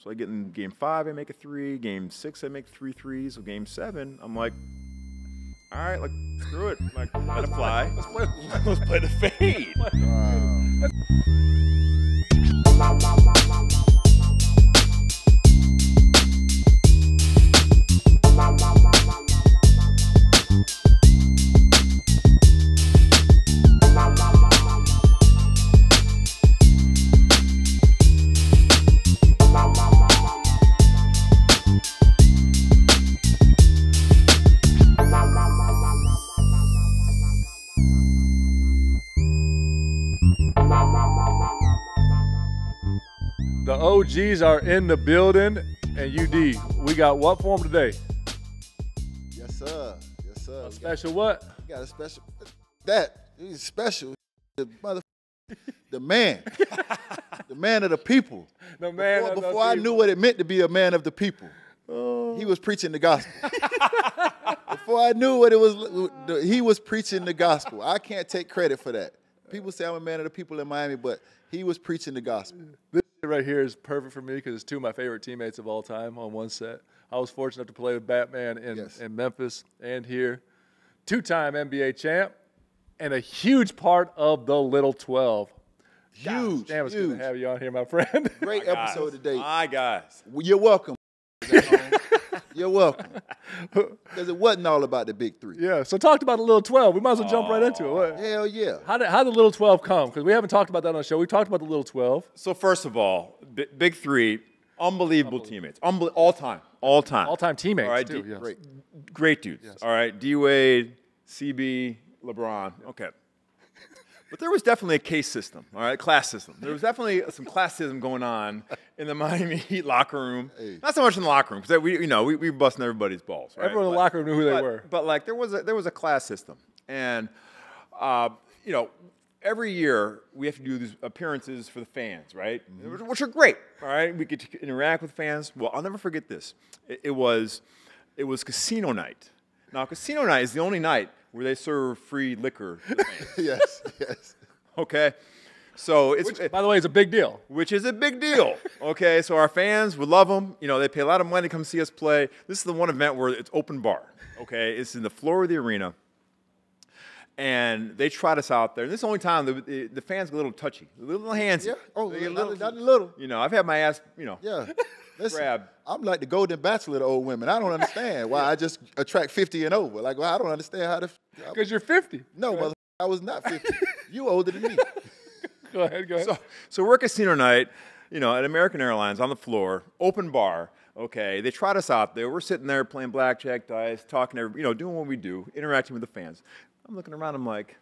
So I get in game 5, I make a 3. Game 6, I make 3 threes. So game 7, I'm like, all right, like screw it, like let it fly. Let's play the fade. The OGs are in the building, and UD, we got what for them today? Yes, sir. Yes, sir. A special what? We got a special. He's special. The man. The man of the people. The man of the Before I knew what it meant to be a man of the people, he was preaching the gospel. Before I knew what it was, he was preaching the gospel. I can't take credit for that. People say I'm a man of the people in Miami, but he was preaching the gospel. This right here is perfect for me because it's 2 of my favorite teammates of all time on one set. I was fortunate enough to play with Batman in Memphis and here. 2-time NBA champ and a huge part of the Little 12. Huge. Damn, it's good to have you on here, my friend. Great episode today. My guys. You're welcome. You're welcome. Because it wasn't all about the big 3. Yeah, so talked about the Little 12. We might as well jump right into it. What? Hell yeah. How did the Little 12 come? Because we haven't talked about that on the show. We talked about the Little 12. So first of all, big 3, unbelievable teammates, all time. All-time teammates, all right, too. Yes. Great dudes. Yes. All right, D Wade, CB, LeBron. Okay. But there was definitely a case system, all right, class system. There was definitely some classism going on in the Miami Heat locker room. Hey. Not so much in the locker room because we were busting everybody's balls. Right? Everyone in the locker room knew who they were. But like there was a class system, and every year we have to do these appearances for the fans, right? Mm-hmm. Which are great. All right, we get to interact with fans. Well, I'll never forget this. It was casino night. Now, casino night is the only night where they serve free liquor to fans. Yes. Okay? So by the way, it's a big deal. Which is a big deal. Okay? So our fans would love them. They pay a lot of money to come see us play. This is the one event where it's open bar. Okay? It's in the floor of the arena. And they tried us out there. And this is the only time the fans get a little touchy. A little handsy. Yeah. Oh, they get not a little. I've had my ass, Yeah. Listen, grab. I'm like the golden bachelor to old women. I don't understand why I just attract 50 and over. Like, well, I don't understand how to. Because you're 50. No, mother, I was not 50. You older than me. Go ahead. So we're casino night, at American Airlines on the floor, open bar. Okay, they tried us out there. We're sitting there playing blackjack, dice, talking, doing what we do, interacting with the fans. I'm looking around. I'm like,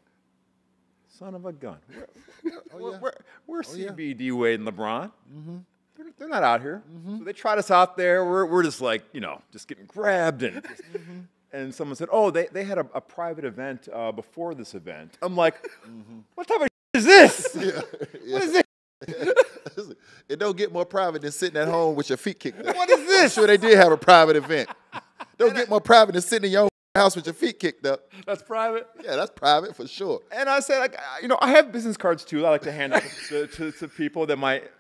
son of a gun. Where's CB, D Wade, and LeBron? Mm-hmm. They're not out here. Mm-hmm. So they tried us out there. We're just like, just getting grabbed. And someone said, oh, they had a private event before this event. I'm like, what type of is this? What is this? It don't get more private than sitting at home with your feet kicked up. What is this? I'm sure they did have a private event. Don't get more private than sitting in your own house with your feet kicked up. That's private? Yeah, that's private for sure. And I said, I have business cards too. I like to hand out to people that might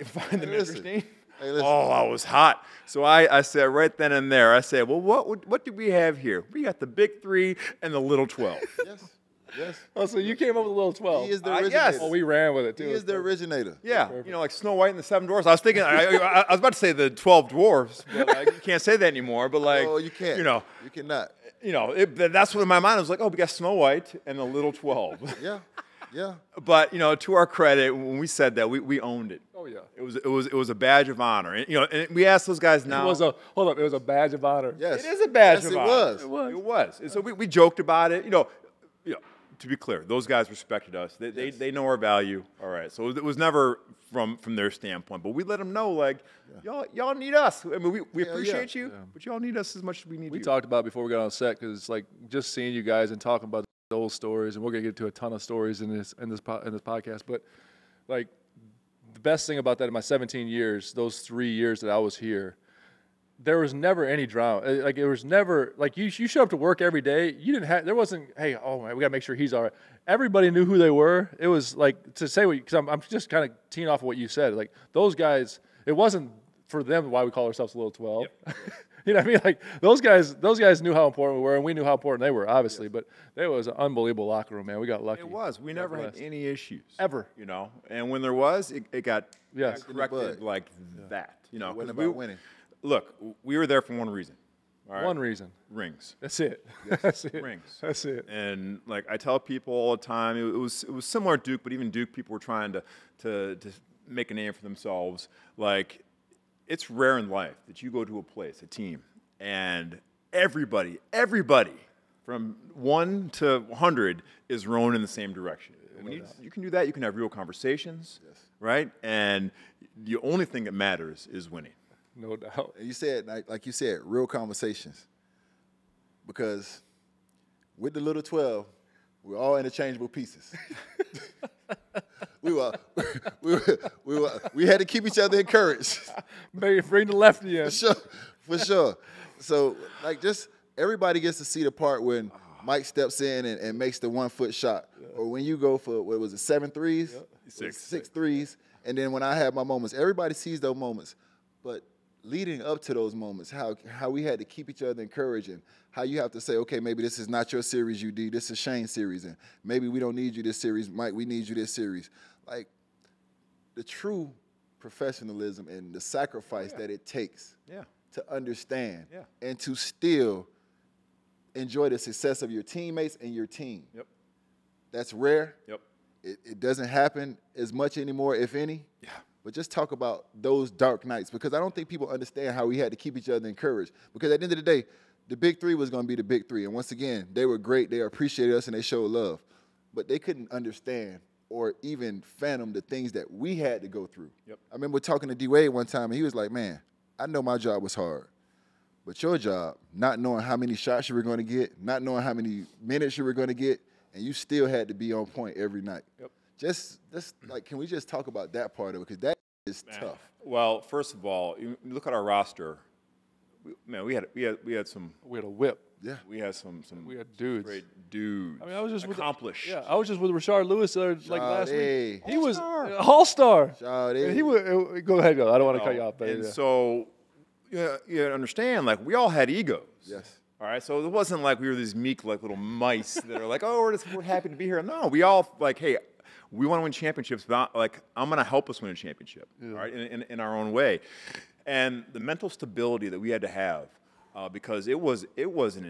find them interesting. Hey, listen. Oh, I was hot. So I said right then and there, I said, well, what do we have here? We got the big 3 and the little 12. Yes. Oh, so you came up with the Little 12. He is the originator. Yes. Oh, we ran with it, too. He is the originator. Yeah, like Snow White and the 7 Dwarfs. I was thinking, I was about to say the 12 Dwarfs, but you can't say that anymore. But oh, you can't. You cannot. That's what in my mind I was like, oh, we got Snow White and the little 12. Yeah. But to our credit, when we said that, we owned it. Oh yeah. It was a badge of honor. And, and we asked those guys now. It was a badge of honor. Yes. It is a badge of honor. Yes, it was. And so we joked about it. To be clear, those guys respected us. They know our value. All right. So it was never from their standpoint, but we let them know like, y'all need us. I mean, we appreciate you, but y'all need us as much as we need you. We talked about it before we got on set because it's like just seeing you guys and talking about the old stories, and we're gonna get to a ton of stories in this podcast. But like the best thing about that in my 17 years, those 3 years that I was here, there was never any drama. Like it was never like you show up to work every day. You didn't have there wasn't hey oh man we got to make sure he's all right. Everybody knew who they were. It was like to say what because I'm just kind of teeing off of what you said. Like those guys, it wasn't for them why we call ourselves the Little 12. Yep. You know what I mean? Like those guys knew how important we were, and we knew how important they were, obviously. Yes. But it was an unbelievable locker room, man. We got lucky. It was. We never had any issues ever. You know, and when there was, it got corrected like that. You know, it wasn't about winning. Look, we were there for one reason. All right? One reason. Rings. That's it. Yes. That's it. Rings. That's it. And like I tell people all the time, it was similar at Duke, but even Duke people were trying to make a name for themselves. Like it's rare in life that you go to a place, a team, and everybody from 1 to 100 is rowing in the same direction. When you can do that, you can have real conversations, right? And the only thing that matters is winning. No doubt. And you said, like you said, real conversations. Because with the Little 12, we're all interchangeable pieces. we had to keep each other encouraged. Maybe bring the lefty in. For sure. So, like, just everybody gets to see the part when Mike steps in and makes the 1-foot shot. Or when you go for, what was it, 7 threes? Yep. 6 threes. And then when I have my moments, everybody sees those moments. But leading up to those moments, how we had to keep each other encouraged and how you have to say, okay, maybe this is not your series, UD. This is Shane's series. And maybe we don't need you this series. Mike, we need you this series. Like, the true professionalism and the sacrifice that it takes to understand and to still enjoy the success of your teammates and your team. Yep. That's rare. Yep. It doesn't happen as much anymore, if any. Yeah. But just talk about those dark nights, because I don't think people understand how we had to keep each other encouraged. Because at the end of the day, the big three was going to be the big three. And once again, they were great. They appreciated us and they showed love. But they couldn't understand or even fathom the things that we had to go through. Yep. I remember talking to D. Wade one time, and he was like, man, I know my job was hard. But your job, not knowing how many shots you were going to get, not knowing how many minutes you were going to get, and you still had to be on point every night. Yep. Just like, can we just talk about that part of it? Because that is tough. Well, first of all, you look at our roster. We had a whip. Yeah. We had some we had dudes. Great dudes. I mean, I was just accomplished. I was just with Rashard Lewis last week. He was all-star. And he was. Go ahead, go. I don't want to cut you off. And so, you understand, like we all had egos. Yes. All right. So it wasn't like we were these meek, like little mice that are like, oh, we're happy to be here. No, we all like, hey, we want to win championships. But like, I'm going to help us win a championship. Yeah. All right, in our own way, and the mental stability that we had to have. Because it was an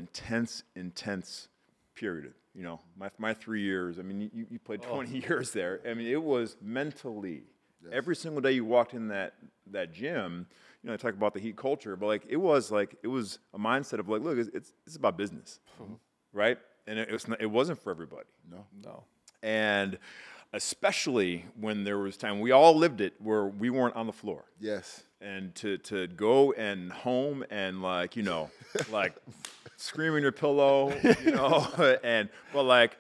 intense period. You know, my 3 years. I mean, you played 20 years there. I mean, it was mentally. Yes. Every single day you walked in that gym. You know, I talk about the Heat culture, but like it was a mindset of like, look, it's about business, right? And it wasn't for everybody. No. And especially when there was time, we all lived it where we weren't on the floor. Yes. And to go and home and like, you know, like scream in your pillow, you know, but like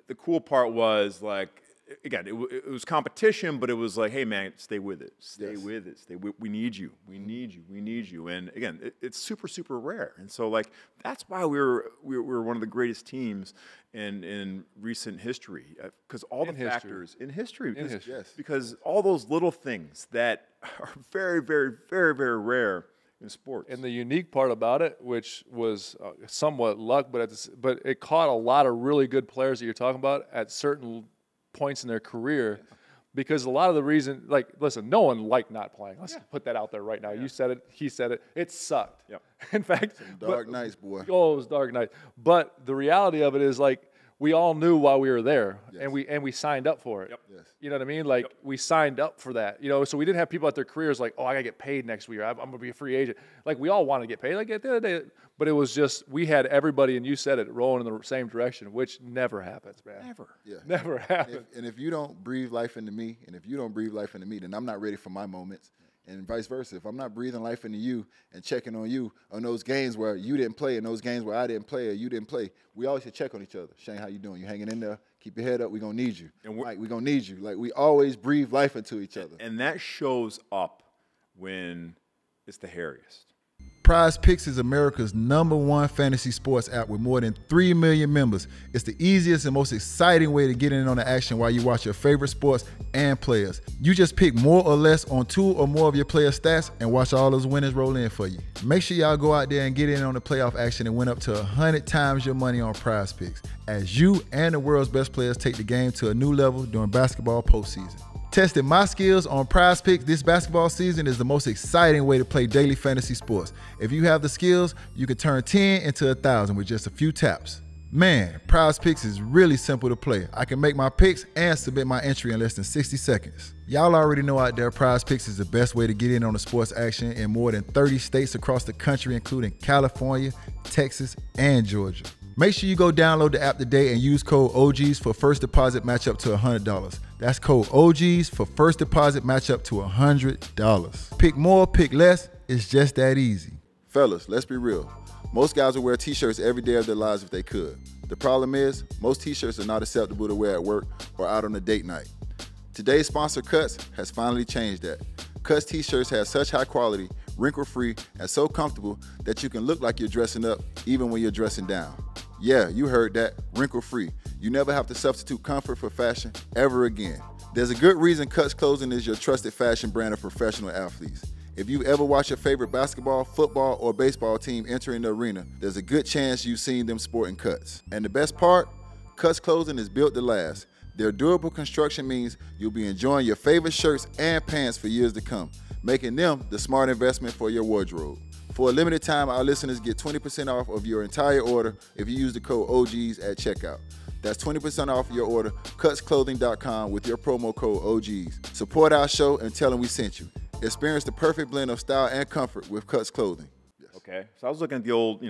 the cool part was like, again, it was competition, but it was like, hey man, stay with it, with it, we need you, we need you. And again, it's super, super rare. And so like, that's why we were one of the greatest teams in recent history, because all the factors in history, because all those little things that are very, very, very, very rare in sports. And the unique part about it, which was somewhat luck, but it caught a lot of really good players that you're talking about at certain points in their career, because a lot of the reason, like, listen, no one liked not playing. Let's put that out there right now. You said it, he said it. It sucked. Yep. In fact, some dark nights, boy. Oh, it was dark nights. But the reality of it is, like, we all knew while we were there, and we signed up for it. Yep. Yes. You know what I mean? Like, we signed up for that. You know, so we didn't have people at their careers like, oh, I got to get paid next week. I'm going to be a free agent. Like, we all want to get paid. Like, at the end of the day, but it was just, we had everybody, and you said it, rolling in the same direction, which never happens, man. Never. Yeah. Never happens. And if you don't breathe life into me, and if you don't breathe life into me, then I'm not ready for my moments. And vice versa. If I'm not breathing life into you and checking on you on those games where you didn't play and those games where I didn't play or you didn't play, we always should check on each other. Shane, how you doing? You hanging in there? Keep your head up. We're going to need you. And Mike, we're going to need you. Like, we always breathe life into each other. And that shows up when it's the hairiest. Prize Picks is America's #1 fantasy sports app with more than 3 million members. It's the easiest and most exciting way to get in on the action while you watch your favorite sports and players. You just pick more or less on 2 or more of your player stats and watch all those winners roll in for you. Make sure y'all go out there and get in on the playoff action and win up to 100 times your money on Prize Picks as you and the world's best players take the game to a new level during basketball postseason. Testing my skills on Prize Picks this basketball season is the most exciting way to play daily fantasy sports. If you have the skills, you can turn 10 into 1,000 with just a few taps. Man, Prize Picks is really simple to play. I can make my picks and submit my entry in less than 60 seconds. Y'all already know out there Prize Picks is the best way to get in on the sports action in more than 30 states across the country, including California, Texas, and Georgia. Make sure you go download the app today and use code OGs for first deposit match up to $100. That's code OGs for first deposit match up to $100. Pick more, pick less. It's just that easy. Fellas, let's be real. Most guys would wear t-shirts every day of their lives if they could. The problem is, most t-shirts are not acceptable to wear at work or out on a date night. Today's sponsor, Cuts, has finally changed that. Cuts t-shirts have such high quality, wrinkle-free, and so comfortable that you can look like you're dressing up even when you're dressing down. Yeah, you heard that, wrinkle-free. You never have to substitute comfort for fashion ever again. There's a good reason Cuts Clothing is your trusted fashion brand of professional athletes. If you ever watch your favorite basketball, football, or baseball team entering the arena, there's a good chance you've seen them sporting Cuts. And the best part, Cuts Clothing is built to last. Their durable construction means you'll be enjoying your favorite shirts and pants for years to come, making them the smart investment for your wardrobe. For a limited time, our listeners get 20% off of your entire order if you use the code OGs at checkout. That's 20% off your order, cutsclothing.com with your promo code OGs. Support our show and tell them we sent you. Experience the perfect blend of style and comfort with Cuts Clothing. Yes. Okay, so I was looking at the old,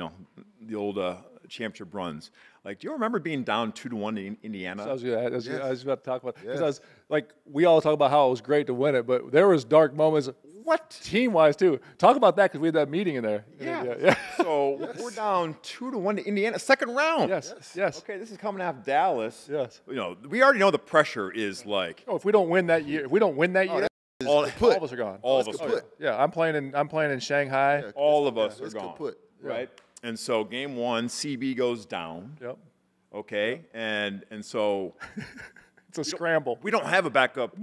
championship runs. Like, do you remember being down 2-1 in Indiana? So I was about to talk about because I was like, we all talk about how it was great to win it, but there was dark moments. What team-wise too? Talk about that because we had that meeting in there. Yeah. So we're down 2-1 to Indiana, second round. Yes. Okay, this is coming off Dallas. Yes. We already know the pressure is like. Oh, if we don't win that year, all of us are gone. All of us are gone. Yeah, I'm playing in Shanghai. Yeah, all of us are gone. Kaput. Right. And so game 1, CB goes down. Yep. Okay, and so. It's a scramble. We don't have a backup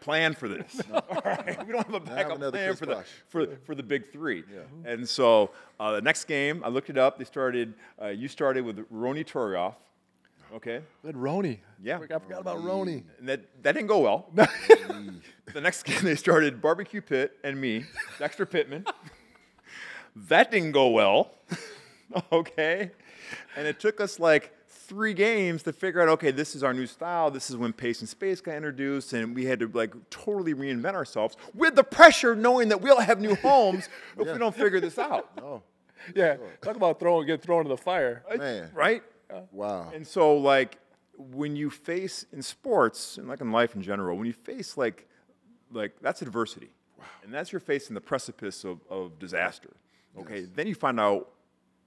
plan for this. All right? We don't have a backup plan for the big three. Yeah. And so the next game, I looked it up. You started with Ronny Turioff. Okay. Good Ronny. Yeah. I forgot about Ronny. And that didn't go well. The next game they started Barbecue Pit and me, Dexter Pittman. That didn't go well. Okay. And it took us 3 games to figure out, okay, this is our new style. This is when pace and space got introduced, and we had to totally reinvent ourselves with the pressure knowing that we'll have new homes if we don't figure this out. Oh. Yeah, talk about get thrown into the fire. Man. Right? Wow. And so, when you face in sports and in life in general, when you face that's adversity. Wow. And that's you're facing the precipice of disaster. Okay, yes. Then you find out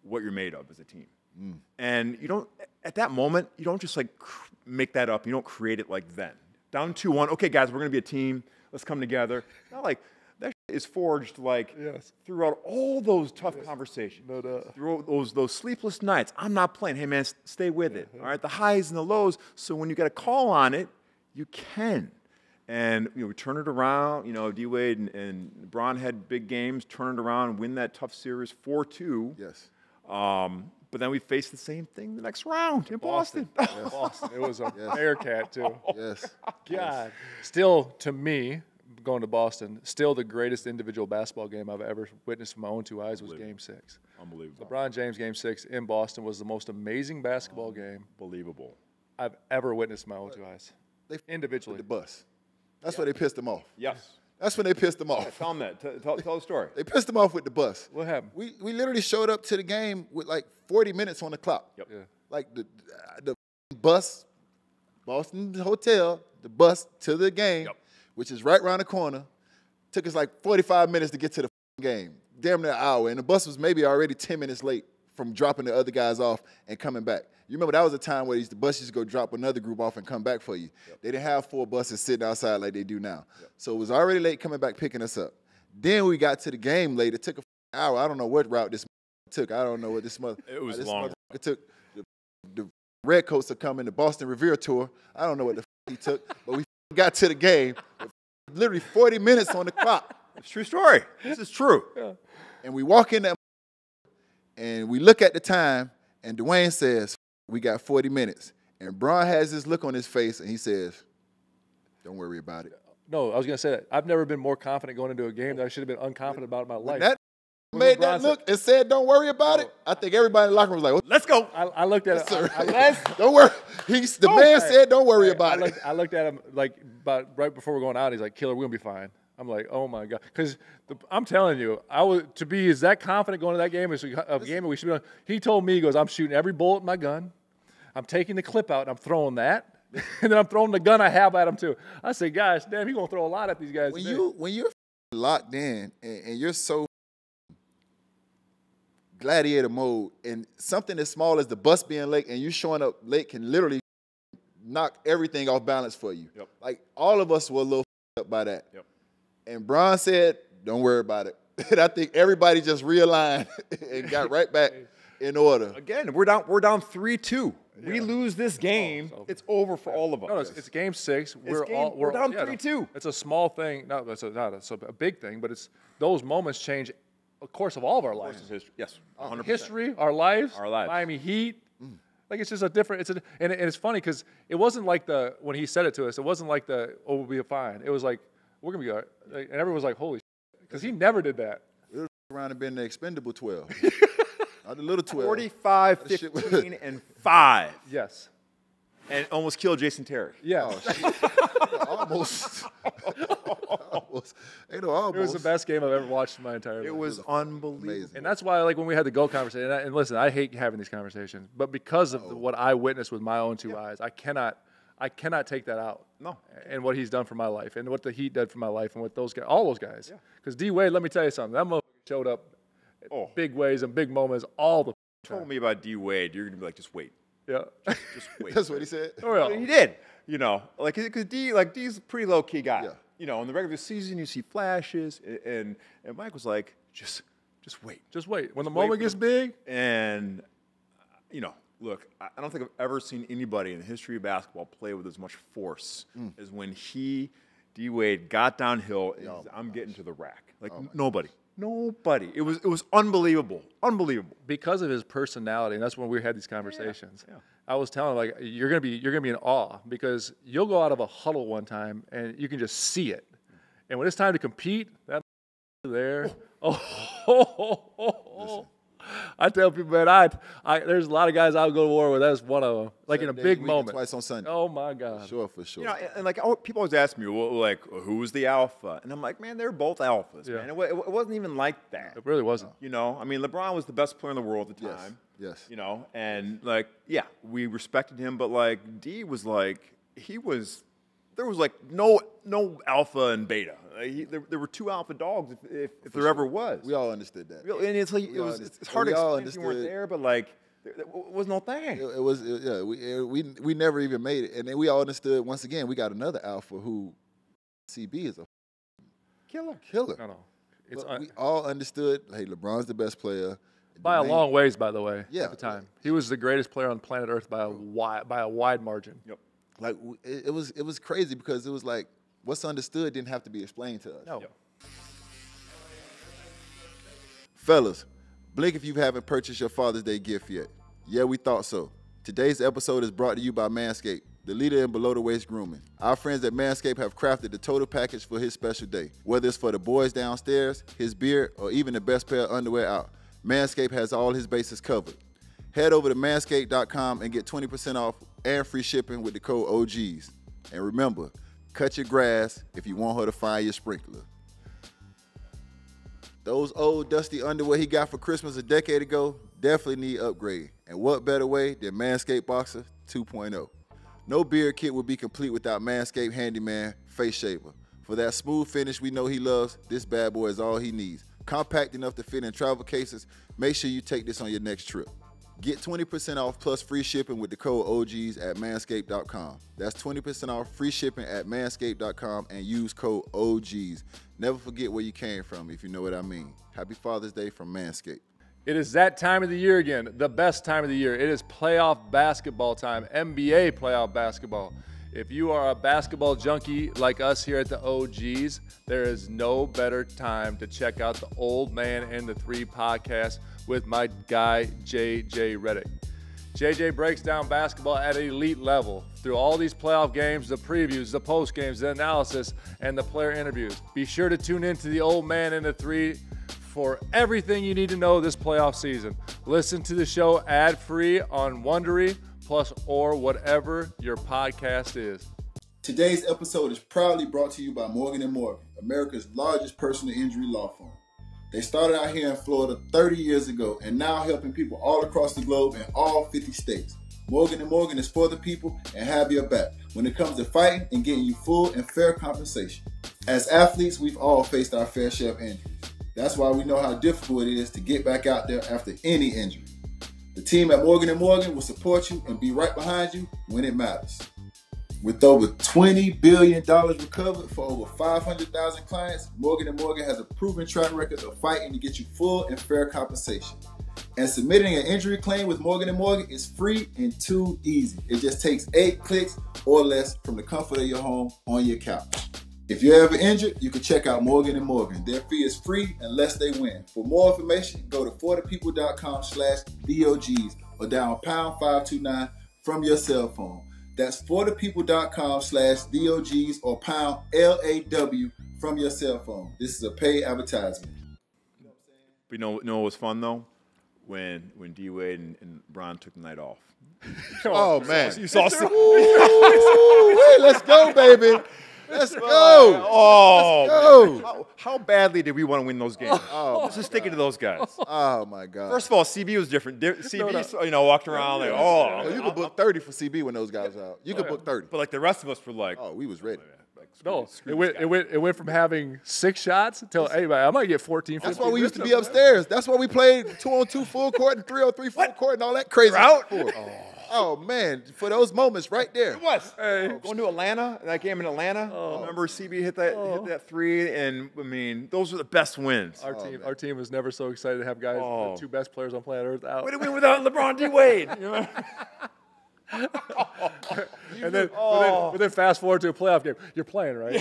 what you're made of as a team. Mm. And you don't, at that moment, you don't just make that up. You don't create it then. Down 2-1, okay, guys, we're going to be a team. Let's come together. Not that is forged throughout all those tough conversations. No doubt. Through those sleepless nights. I'm not playing. Hey, man, stay with it. All right, the highs and the lows. So when you get a call on it, you can. And we turn it around. D-Wade and Bron had big games, turn it around, win that tough series 4-2. Yes. But then we faced the same thing the next round in Boston. Yes. Boston. It was a Bearcat, too. Yes. God. Yes. Still, to me, going to Boston, still the greatest individual basketball game I've ever witnessed with my own 2 eyes was Game 6. Unbelievable. LeBron James Game 6 in Boston was the most amazing basketball game Unbelievable. I've ever witnessed with my own 2 eyes. They individually. The bus. That's why they pissed them off. Yes. That's when they pissed them off. Tell them that. Tell the story. They pissed them off with the bus. What happened? We literally showed up to the game with 40 minutes on the clock. Yep. Yeah. The bus, Boston Hotel, the bus to the game, which is right around the corner, took us 45 minutes to get to the game. Damn near an hour. And the bus was maybe already 10 minutes late from dropping the other guys off and coming back. You remember that was a time where the buses used to go drop another group off and come back for you. Yep. They didn't have 4 buses sitting outside like they do now. Yep. So it was already late coming back picking us up. Then we got to the game late. It took hour. I don't know what route this took. I don't know what this It was this long. It took the Redcoats to come in the Boston Revere tour. I don't know what the he took, but we got to the game. Literally 40 minutes on the clock. It's a true story. This is true. Yeah. And we walk in that and we look at the time, and Dwayne says, we got 40 minutes. And Bron has this look on his face, and he says, don't worry about it. No, I was going to say that. I've never been more confident going into a game that I should have been unconfident about in my life. That made that look and said, don't worry about it. I think everybody in the locker room was like, Let's go. I looked at it. don't worry. The man said, don't worry about it. I looked at him like right before we're going out. He's like, "Killer, we're gonna be fine." I'm like, "Oh my god!" Because I'm telling you, to be as that confident going to that game as a game that we should be on. He told me, he goes, "I'm shooting every bullet in my gun. I'm taking the clip out and I'm throwing that, and then I'm throwing the gun I have at him too." I said, "Gosh, damn, he's gonna throw a lot at these guys." When you're locked in and you're so gladiator mode, and something as small as the bus being late and you showing up late can literally knock everything off balance for you. Yep. Like, all of us were a little up by that. Yep. And Bron said, don't worry about it. And I think everybody just realigned and got right back in order. Again, we're down 3-2. We lose this game, it's over for all of us. No, it's game 6. We're down 3-2. It's a small thing. No, it's not a big thing, but it's those moments change the course of all of our lives. History. Yes, 100%. History, our lives, Our lives. Miami Heat. Like, it's just a different. And it's funny because it wasn't like when he said it to us. It wasn't like we'll be fine. It was like, we're gonna be all right. Like, and everyone was like, holy, because he never did that. It was around and been the expendable 12. Not the little 12. 45, 15, and 5. Yes. And almost killed Jason Terry. Yeah. Almost. Almost. It was the best game I've ever watched in my entire life. It was unbelievable. amazing. And that's why, like, when we had the GOAT conversation, and listen, I hate having these conversations, but because of what I witnessed with my own two eyes, I cannot take that out. No. And what he's done for my life, and what the Heat did for my life, and what those guys, all those guys. Because D Wade, let me tell you something, that motherfucker showed up big ways and big moments all the time. Told me about D Wade, you're gonna be like, just wait. Yeah. Just wait. That's what he said. Oh, yeah. He did. You know, like, because D's a pretty low key guy. Yeah. You know, in the regular season, you see flashes, and Mike was like, just wait. Just wait. When the moment gets big. And, you know, look, I don't think I've ever seen anybody in the history of basketball play with as much force as when D Wade got downhill. And I'm getting to the rack. Like, nobody. It was unbelievable. Unbelievable. Because of his personality, and that's when we had these conversations. Yeah. I was telling him, like, you're gonna be in awe because you'll go out of a huddle one time and you can just see it. And when it's time to compete, that there. I tell people, man, there's a lot of guys I'll go to war with. That's one of them. Like, in a big moment. Twice on Sunday. Oh my God. For sure. You know, and like, people always ask me, well, like, who's the alpha? And I'm like, man, they're both alphas, man. It wasn't even like that. It really wasn't. You know, I mean, LeBron was the best player in the world at the time. Yes. You know, and like, yeah, we respected him, but like, D was like, there was like no alpha and beta. There were two alpha dogs if there ever was. We all understood that. And it's like, it's hard to explain if you weren't there, but like, there was no thing. We never even made it. And then we all understood, once again, we got another alpha who CB is a killer. No. We all understood, hey, LeBron's the best player. By a long ways, by the way, at the time. He was the greatest player on planet Earth by a wide margin. Yep. Like, it was crazy because it was like, what's understood didn't have to be explained to us. No. Yep. Fellas, blink if you haven't purchased your Father's Day gift yet. Yeah, we thought so. Today's episode is brought to you by Manscaped, the leader in below-the-waist grooming. Our friends at Manscaped have crafted the total package for his special day. Whether it's for the boys downstairs, his beard, or even the best pair of underwear out, Manscaped has all his bases covered. Head over to manscaped.com and get 20% off and free shipping with the code OGs. And remember, cut your grass if you want her to find your sprinkler. Those old dusty underwear he got for Christmas a decade ago definitely need upgrade. And what better way than Manscaped Boxer 2.0? No beard kit would be complete without Manscaped Handyman Face Shaver. For that smooth finish we know he loves, this bad boy is all he needs. Compact enough to fit in travel cases, make sure you take this on your next trip. Get 20% off plus free shipping with the code OGs at manscaped.com. That's 20% off free shipping at manscaped.com and use code OGs. Never forget where you came from, if you know what I mean. Happy Father's Day from Manscaped. It is that time of the year again, the best time of the year. It is playoff basketball time, NBA playoff basketball. If you are a basketball junkie like us here at the OGs, there is no better time to check out the Old Man and the Three podcast with my guy, JJ Redick. JJ breaks down basketball at an elite level through all these playoff games, the previews, the post games, the analysis, and the player interviews. Be sure to tune in to the Old Man and the Three for everything you need to know this playoff season. Listen to the show ad-free on Wondery, Plus, or whatever your podcast is. Today's episode is proudly brought to you by Morgan & Morgan, America's largest personal injury law firm. They started out here in Florida 30 years ago and now helping people all across the globe in all 50 states. Morgan & Morgan is for the people and have your back when it comes to fighting and getting you full and fair compensation. As athletes, we've all faced our fair share of injuries. That's why we know how difficult it is to get back out there after any injury. The team at Morgan & Morgan will support you and be right behind you when it matters. With over $20 billion recovered for over 500,000 clients, Morgan & Morgan has a proven track record of fighting to get you full and fair compensation. And submitting an injury claim with Morgan & Morgan is free and too easy. It just takes 8 clicks or less from the comfort of your home on your couch. If you're ever injured, you can check out Morgan & Morgan. Their fee is free unless they win. For more information, go to forthepeople.com/DOGs or dial pound 529 from your cell phone. That's forthepeople.com/DOGs or pound LAW from your cell phone. This is a paid advertisement. But you know what was fun though? When D Wade and Bron took the night off. Oh, man. You saw Let's go, baby. Let's go. Oh, Let's go. how badly did we want to win those games? Oh, Let's just stick it to those guys. Oh, my God. First of all, CB was different. CB, walked around like, Oh, you could book 30 for CB when those guys are out. You could book 30. But like the rest of us were like, Oh, we was ready. No, it went from having 6 shots to, hey, man, I might get 14, 15. That's why we used to be upstairs. That's why we played 2-on-2 full court and 3-on-3 full court and all that crazy out? Oh, man, for those moments right there. It was. Going to Atlanta, that game in Atlanta. Remember CB hit that 3, and I mean, those were the best wins. Our team was never so excited to have guys, the 2 best players on planet Earth out. We didn't win without LeBron D. Wade. But then fast forward to a playoff game. You're playing, right?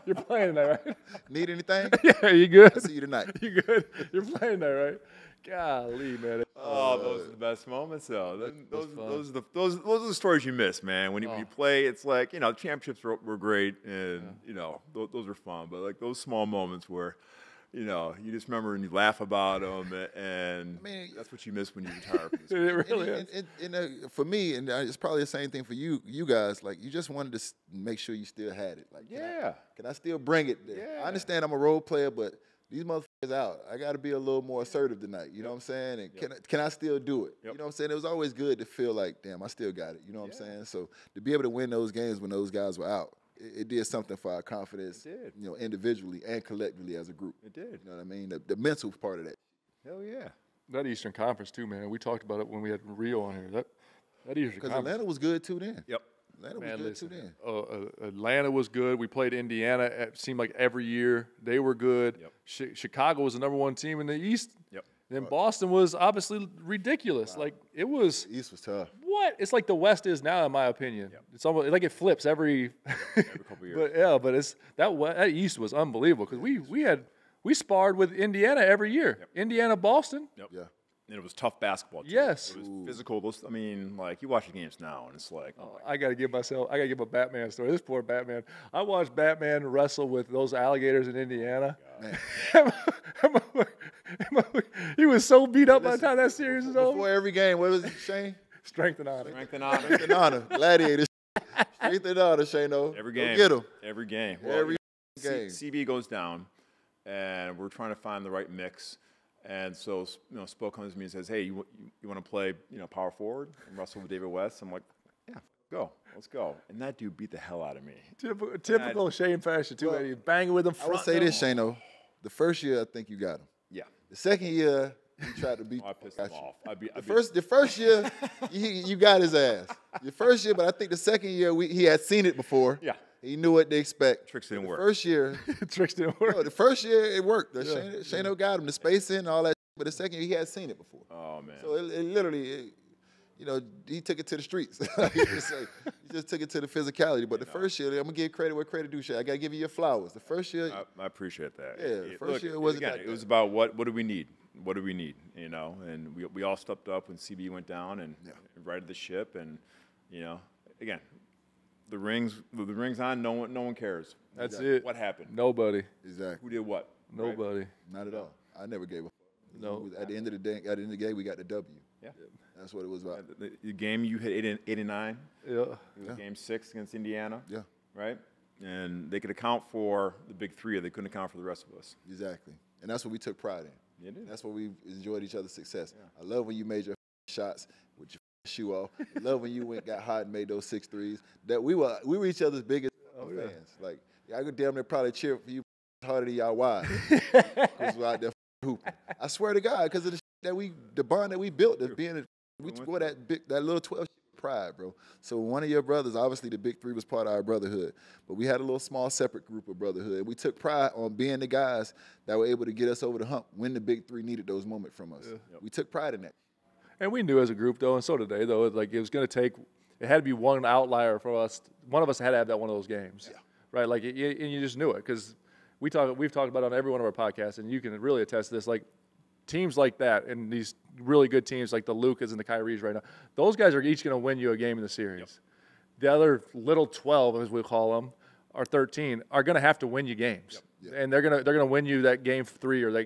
you're playing there, right? Need anything? Yeah, you good? I'll see you tonight. You good? You're playing there, right? Golly, man. Those are the best moments, though. Those are the stories you miss, man. When you play, it's like, the championships were great, and, those were fun. But, like, those small moments where, you just remember and you laugh about them, and that's what you miss when you retire. It really is. And for me, and it's probably the same thing for you guys, like, you just wanted to make sure you still had it. Like, can I still bring it there? Yeah. I understand I'm a role player, but these motherfuckers out. I got to be a little more assertive tonight. You know what I'm saying? And can I still do it? Yep. You know what I'm saying? It was always good to feel like, damn, I still got it. You know what I'm saying? So to be able to win those games when those guys were out, it did something for our confidence, individually and collectively as a group. It did. You know what I mean? The mental part of that. Hell yeah. That Eastern Conference, too, man. We talked about it when we had Rio on here. That Eastern Conference. Because Atlanta was good, too, then. Yep. Atlanta was good, too, then. Atlanta was good. We played Indiana. It seemed like every year they were good. Yep. Chicago was the #1 team in the East. Yep. Then Boston was obviously ridiculous. Wow. Like, it was. The East was tough. What? It's like the West is now, in my opinion. Yep. It's almost like it flips every couple years. But it's that East was unbelievable because we sparred with Indiana every year. Yep. Indiana, Boston. Yep. Yeah. And it was tough basketball, too. Yes. It was physical. You watch the games now, and it's like, I got to give a Batman story. This poor Batman. I watched Batman wrestle with those alligators in Indiana. He was so beat up by the time that series is over. Before every game, what was it, Shane? Strength and honor. Strength and honor. Strength and honor. Gladiators. Strength and honor, Shane-o. Every game. Go get him. Every game. Every game. CB goes down, and we're trying to find the right mix. And so, Spo comes to me and says, "Hey, you want to play, power forward and wrestle with David West?" I'm like, "Yeah, let's go." And that dude beat the hell out of me. Typical Shane fashion too. He's banging with him. I would say this, Shane-o. The first year, I think you got him. Yeah. The second year, He tried to beat. I pissed him off. The first year, you got his ass. The first year, but I think the second year he had seen it before. Yeah. He knew what to expect. Tricks didn't work. First year, Tricks didn't work. No, the first year it worked. Shano got him the spacing and all that. But the second year he had seen it before. Oh man. So it literally, he took it to the streets. he just took it to the physicality. But the first year, I'm gonna give credit where credit due. I gotta give you your flowers. The first year, I appreciate that. Yeah, the first year it wasn't. Again, it was about what do we need? What do we need? And we all stepped up when CB went down and righted the ship. And again, the rings on. No one cares. That's it. What happened? Nobody. Exactly. Who did what? Nobody. Right? Not at all. I never gave a. No. At the end of the day, we got the W. Yeah. That's what it was about. The game you hit 8 and 9. Yeah. It was Game 6 against Indiana. Yeah. Right. And they could account for the big three, or they couldn't account for the rest of us. Exactly. And that's what we took pride in. You did. That's what we enjoyed each other's success. Yeah. I love when you made your shots with your shoe off. I love when you got hot and made those 6 threes. That we were each other's biggest fans. Like I could damn near probably cheer for you harder than y'all wide. Because we're out there hooping. I swear to God, because of the bond that we built, we scored that little 12 pride, bro. So one of your brothers, obviously the big three was part of our brotherhood, but we had a little small separate group of brotherhood. We took pride on being the guys that were able to get us over the hump when the big three needed those moments from us. Yeah. Yep. We took pride in that. And we knew as a group, though, and so did they, though, like it was going to take, it had to be one outlier for us. One of us had to have that one of those games, right? Like, and you just knew it because we've talked about it on every one of our podcasts, and you can really attest to this. Like, teams like that and these really good teams like the Lucas and the Kyries right now, those guys are each going to win you a game in the series. Yep. The other little 12, as we call them, or 13, are going to have to win you games. Yep. And they're gonna win you that game 3 or that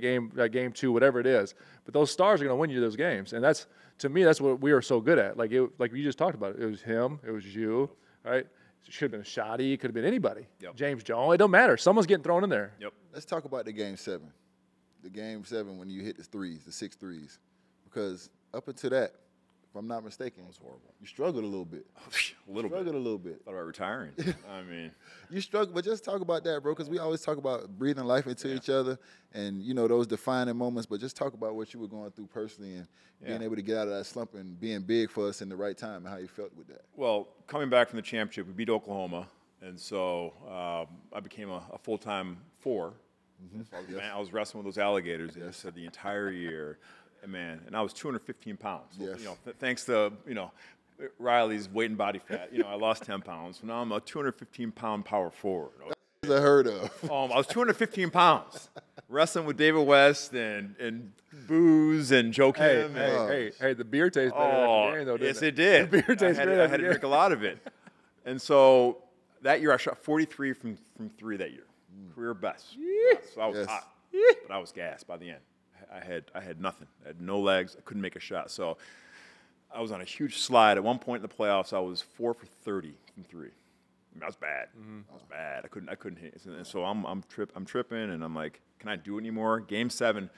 game 2, whatever it is. But those stars are going to win you those games, and that's, to me, that's what we are so good at. Like you just talked about it. It was him. It was you. Right? It should have been Shoddy. It could have been anybody. Yep. James Jones. It don't matter. Someone's getting thrown in there. Yep. Let's talk about the Game 7. The Game 7 when you hit the 6 threes. Because up until that, if I'm not mistaken, it was horrible. You struggled a little bit. A little bit. Thought about retiring. I mean. You struggled, but just talk about that, bro, because we always talk about breathing life into each other and, those defining moments, but just talk about what you were going through personally and being able to get out of that slump and being big for us in the right time and how you felt with that. Well, coming back from the championship, we beat Oklahoma, and so I became a full-time 4. Mm-hmm. Man, I was wrestling with those alligators the entire year, and I was 215 pounds. So, thanks to Riley's weight and body fat, I lost 10 pounds. So now I'm a 215-pound power forward. That's unheard of. I was 215 pounds, wrestling with David West and Booze and Joe Kim. Hey, the beer tastes better after the game, though, didn't it? It did. The beer tastes better. I had to drink a lot of it, and so that year I shot 43 from 3 that year. Career best. So I was hot, but I was gassed by the end. I had nothing. I had no legs. I couldn't make a shot. So I was on a huge slide. At one point in the playoffs, I was 4 for 30 from 3. I was bad. I was bad. I couldn't hit. And so I'm tripping, and I'm like, can I do it anymore? Game 7,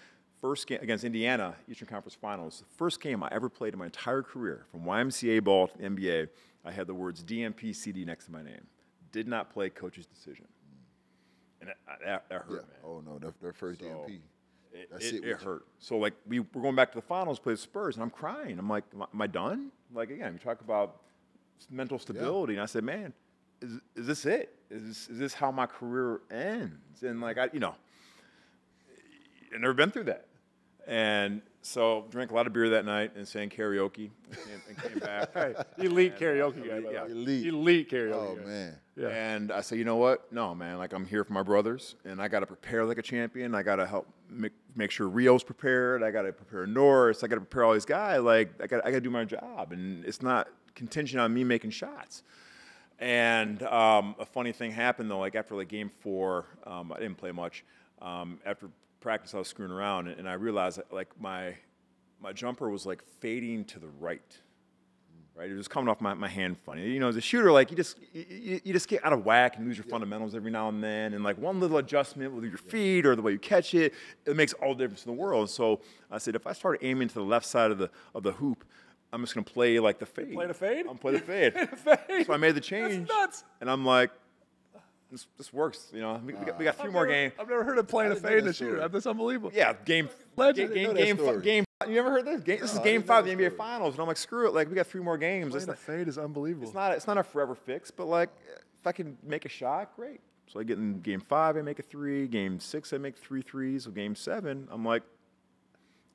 first game against Indiana, Eastern Conference Finals. The first game I ever played in my entire career, from YMCA ball to NBA. I had the words DMP CD next to my name. Did not play coach's decision. And that hurt, man. Oh, no, their first DMP. It hurt. So, like, we're going back to the finals, play the Spurs, and I'm crying. I'm like, am I done? Like, again, we talk about mental stability, and I said, man, is this it? Is this how my career ends? And, like, I've never been through that. And so drank a lot of beer that night and sang karaoke and came back. Elite karaoke guy. Yeah. Elite karaoke guy. Oh, man. Yeah. And I said, you know what? No, man, like I'm here for my brothers, and I got to prepare like a champion. I got to help make sure Rio's prepared. I got to prepare Norris. I got to prepare all these guys. Like I got to do my job, and it's not contingent on me making shots. And a funny thing happened though. Like after like game 4, I didn't play much. After practice, I was screwing around, and I realized that like my jumper was like fading to the right. Right, it was coming off my hand funny. As a shooter, like you just get out of whack and lose your fundamentals every now and then, and like one little adjustment with your feet or the way you catch it, it makes all the difference in the world. So I said, if I start aiming to the left side of the hoop, I'm just gonna play like the fade. Play the fade? I'm play the fade. So I made the change. That's nuts. And I'm like, this works. We got 3 more games. I've never heard of playing a fade in a shooter. That's unbelievable. Yeah, game You never heard this? This is Game 5 of the NBA Finals, and I'm like, screw it. Like, we got 3 more games. Playing the fade is unbelievable. It's not a forever fix, but like, if I can make a shot, great. So I get in Game 5, I make a 3. Game 6, I make 3 threes. So Game 7, I'm like,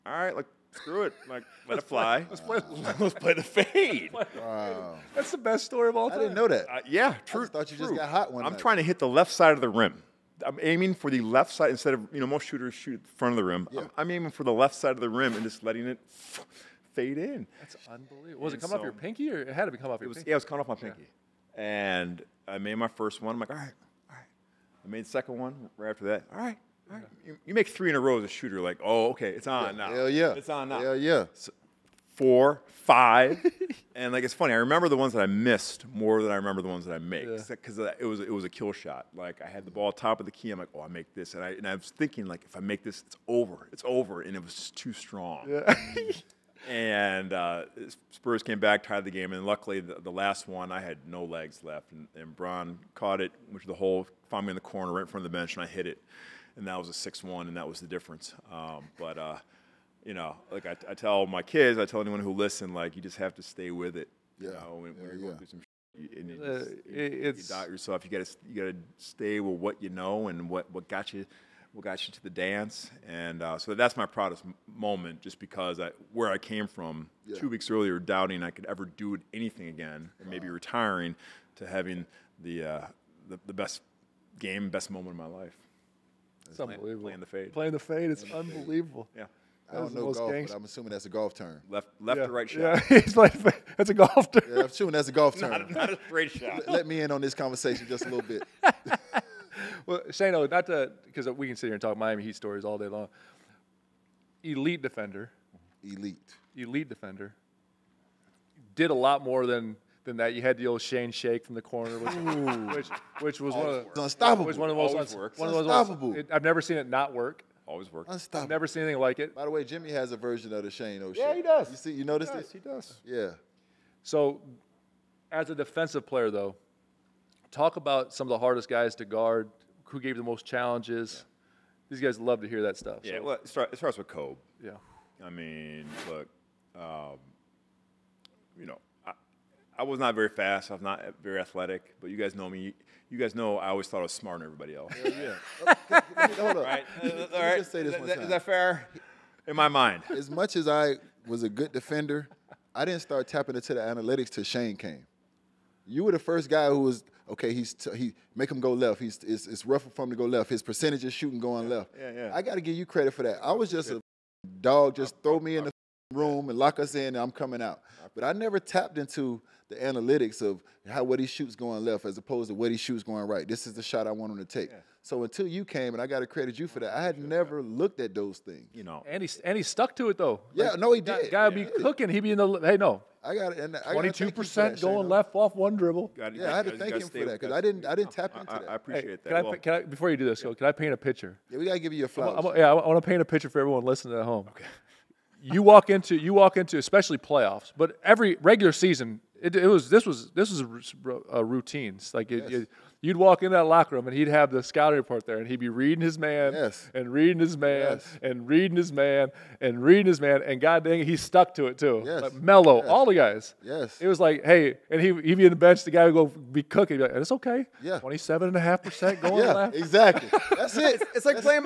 all right, like, screw it. Like, let it fly. Let's play the fade. Wow. That's the best story of all time. I didn't know that. Yeah, true. I just thought you just got hot one I'm night. trying to hit the left side of the rim. I'm aiming for the left side instead of, most shooters shoot the front of the rim. Yeah. I'm aiming for the left side of the rim and just letting it fade in. That's unbelievable. Was it coming off your pinky, or it had to be coming off your pinky? Yeah, it was coming off my pinky. And I made my first one. I'm like, all right. I made the second one right after that. All right. You make 3 in a row as a shooter. Like, oh, okay, it's on now. Hell yeah. It's on now. Hell yeah. So, 4, 5, and like it's funny. I remember the ones that I missed more than I remember the ones that I made because it was a kill shot. Like I had the ball top of the key. I'm like, oh, I make this, and I was thinking like, if I make this, it's over, and it was just too strong. Yeah. And Spurs came back, tied the game, and luckily the last one I had no legs left, and Bron caught it, which the hole, found me in the corner right in front of the bench, and I hit it, and that was a 6-1, and that was the difference. Like I tell my kids, I tell anyone who listen, like you just have to stay with it. You know, when you're going through some shit, and you doubt yourself. You gotta stay with what you know and what got you to the dance. And so that's my proudest moment, just because where I came from 2 weeks earlier, doubting I could ever do anything again, and maybe retiring, to having the best game, best moment of my life. It's unbelievable. Playing the fade. Playing the fade, it's unbelievable. Yeah. I don't know golf, but I'm assuming that's a golf term. Left or right shot. Yeah, he's like, that's a golf term. Yeah, I'm assuming that's a golf term. Not a straight shot. Let me in on this conversation just a little bit. Well, Shano, not to, because we can sit here and talk Miami Heat stories all day long. Elite defender. Elite defender. Did a lot more than that. You had the old Shane Shake from the corner, which was one of the unstoppable. Was one of the most unstoppable. I've never seen it not work. Always works. Unstoppable. I've never seen anything like it. By the way, Jimmy has a version of the Shane O'Shea. Yeah, he does. You noticed it? He does. Yeah. So, as a defensive player, though, talk about some of the hardest guys to guard, who gave the most challenges. These guys love to hear that stuff. Yeah, so. well, it starts with Kobe. Yeah. I mean, look, I was not very fast. I was not very athletic, but you guys know me. You guys know I always thought I was smarter than everybody else. Yeah. Hold on. Right? Let me just say this one time. Is that fair? In my mind. As much as I was a good defender, I didn't start tapping into the analytics till Shane came. You were the first guy who was, okay, he make him go left. It's rougher for him to go left. His percentage of shooting going left. Yeah. I got to give you credit for that. I was just a dog, just throw me in the room and lock us in, and I'm coming out. But I never tapped into the analytics of what he shoots going left as opposed to what he shoots going right. This is the shot I want him to take. Yeah. So until you came, and I got to credit you for that, I had never looked at those things. And he stuck to it though. Yeah, no, he did. Gotta be cooking. He'd be in the I got it. 22% going left off one dribble. I had to thank him for that because I didn't tap into that. I appreciate that. Well, can I, before you do this, can I paint a picture? Yeah, we gotta give you your flowers. I want to paint a picture for everyone listening at home. Okay. You walk into especially playoffs, but every regular season. This was a routine. Like you'd walk in that locker room and he'd have the scouting report there, and he'd be reading his man, and reading his man, and reading his man, and reading his man, and god dang it, he stuck to it too. Yes. Like Melo, all the guys. Yes. It was like, hey, and he'd be in the bench. The guy would go be cooking. He'd be like, it's okay. Yeah. 27.5% going left. Exactly. That's it. It's like playing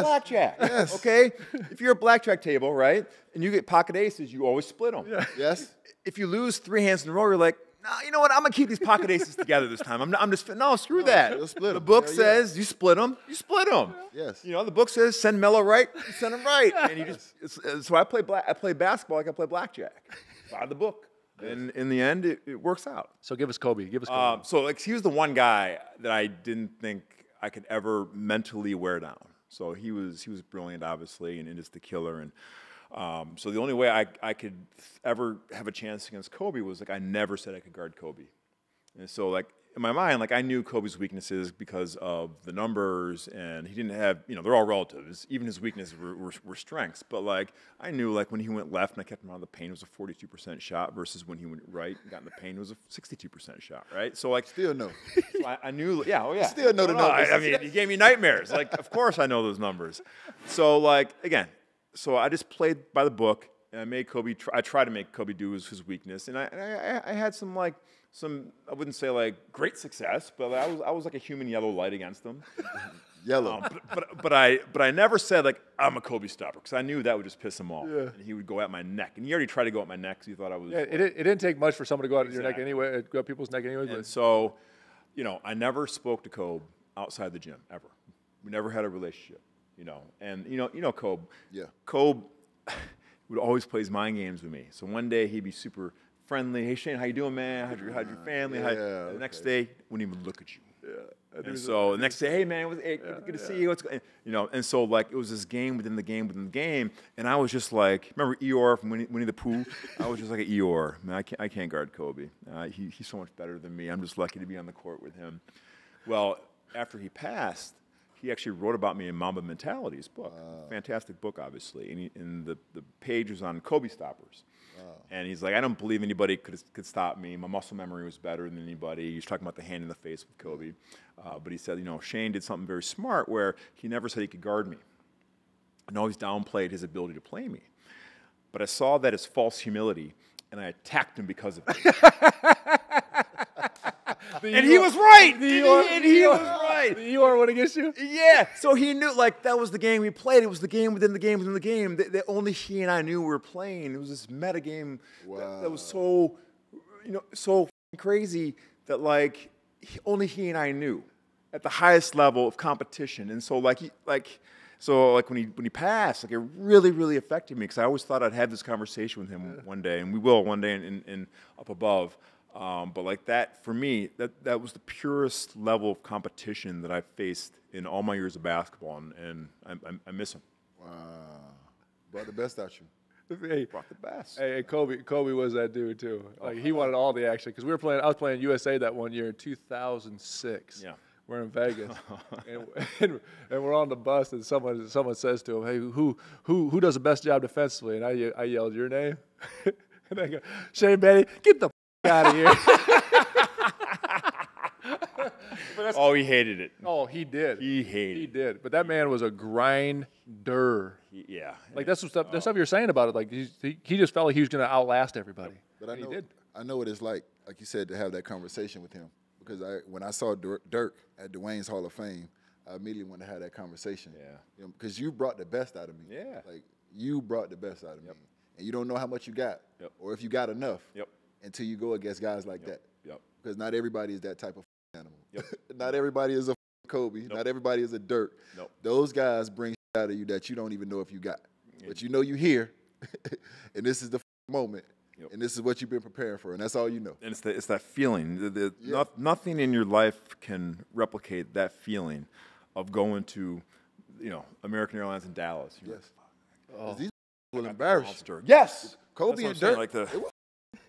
blackjack. Yes. Okay. If you're a blackjack table, right, and you get pocket aces, you always split them. Yeah. Yes. If you lose 3 hands in a row, you're like, no, you know what? I'm gonna keep these pocket aces together this time. Screw that. Split the 'em. book says you split them. You split them. Yes. The book says send Melo right. You send him right. And you just so I play basketball like I play blackjack. By the book. And in the end, it works out. So give us Kobe. So he was the one guy that I didn't think I could ever mentally wear down. So he was brilliant, obviously, and just the killer. And so the only way I could ever have a chance against Kobe was like I never said I could guard Kobe. And so like in my mind, like I knew Kobe's weaknesses because of the numbers, and he didn't have, they're all relatives. Even his weaknesses were strengths. But like I knew like when he went left and I kept him out of the paint, it was a 42% shot versus when he went right and got in the paint, it was a 62% shot, right? So like still no. So I knew, yeah. Still know the numbers. I mean, he gave me nightmares. Like, of course I know those numbers. So like again, so I just played by the book, and I made Kobe. I tried to make Kobe do his weakness, and I had some I wouldn't say like great success, but I was like a human yellow light against him. Yellow. But I never said like I'm a Kobe stopper because I knew that would just piss him off. Yeah. And he would go at my neck, and he already tried to go at my neck because he thought I was. Yeah, it didn't take much for someone to go at your neck anyway, go at people's neck anyway. And so, I never spoke to Kobe outside the gym ever. We never had a relationship, And Kobe. Yeah. Kobe would always play his mind games with me. So one day he'd be super friendly. Hey Shane, how you doing, man? How's your family? The next day, wouldn't even look at you. Yeah. And so the next day, hey man, good to see you. What's and so like it was this game within the game within the game, and I was just like, remember Eeyore from Winnie the Pooh? I was just like an Eeyore. Man, I can't guard Kobe. He's so much better than me. I'm just lucky to be on the court with him. Well, after he passed, he actually wrote about me in Mamba Mentality, his book. Fantastic book, obviously. And the page was on Kobe stoppers. And he's like, I don't believe anybody could stop me. My muscle memory was better than anybody. He was talking about the hand in the face with Kobe. But he said, Shane did something very smart where he never said he could guard me. And always downplayed his ability to play me. But I saw that as false humility, and I attacked him because of it. And he was right. And he was right. The Eeyore went against you? Yeah. So he knew, like, that was the game we played. It was the game within the game within the game that only he and I knew we were playing. It was this meta game that was so, so crazy that, like, only he and I knew at the highest level of competition. And so, when he passed, like, it really, really affected me because I always thought I'd have this conversation with him one day, and we will one day in up above. But like that, for me, that was the purest level of competition that I faced in all my years of basketball, and I miss him. Wow. Brought the best out you. Hey, Brought the best. Hey, Kobe was that dude too. Like he wanted all the action because I was playing USA that one year in 2006. Yeah. We're in Vegas, and we're on the bus, and someone says to him, "Hey, who does the best job defensively?" And I yelled your name, and I go, "Shane Battier, get the out of here." Oh, he hated it. Oh, he did. He hated it. He did. But that man was a grinder. Yeah. Like that's stuff you're saying about it. Like he just felt like he was going to outlast everybody. But he did. I know what it's like you said, to have that conversation with him. Because when I saw Dirk at Dwayne's Hall of Fame, I immediately wanted to have that conversation. Yeah. Because you brought the best out of me. Yeah. Like you brought the best out of me, and you don't know how much you got, or if you got enough, until you go against guys like that. Because not everybody is that type of animal. Not everybody is a Kobe. Not everybody is a Dirk. Those guys bring out of you that you don't even know if you got. But you know you here, and this is the moment. And this is what you've been preparing for, and that's all you know. And it's that feeling. Nothing in your life can replicate that feeling of going to, American Airlines in Dallas. These will embarrass you. Yes. Kobe and Dirk.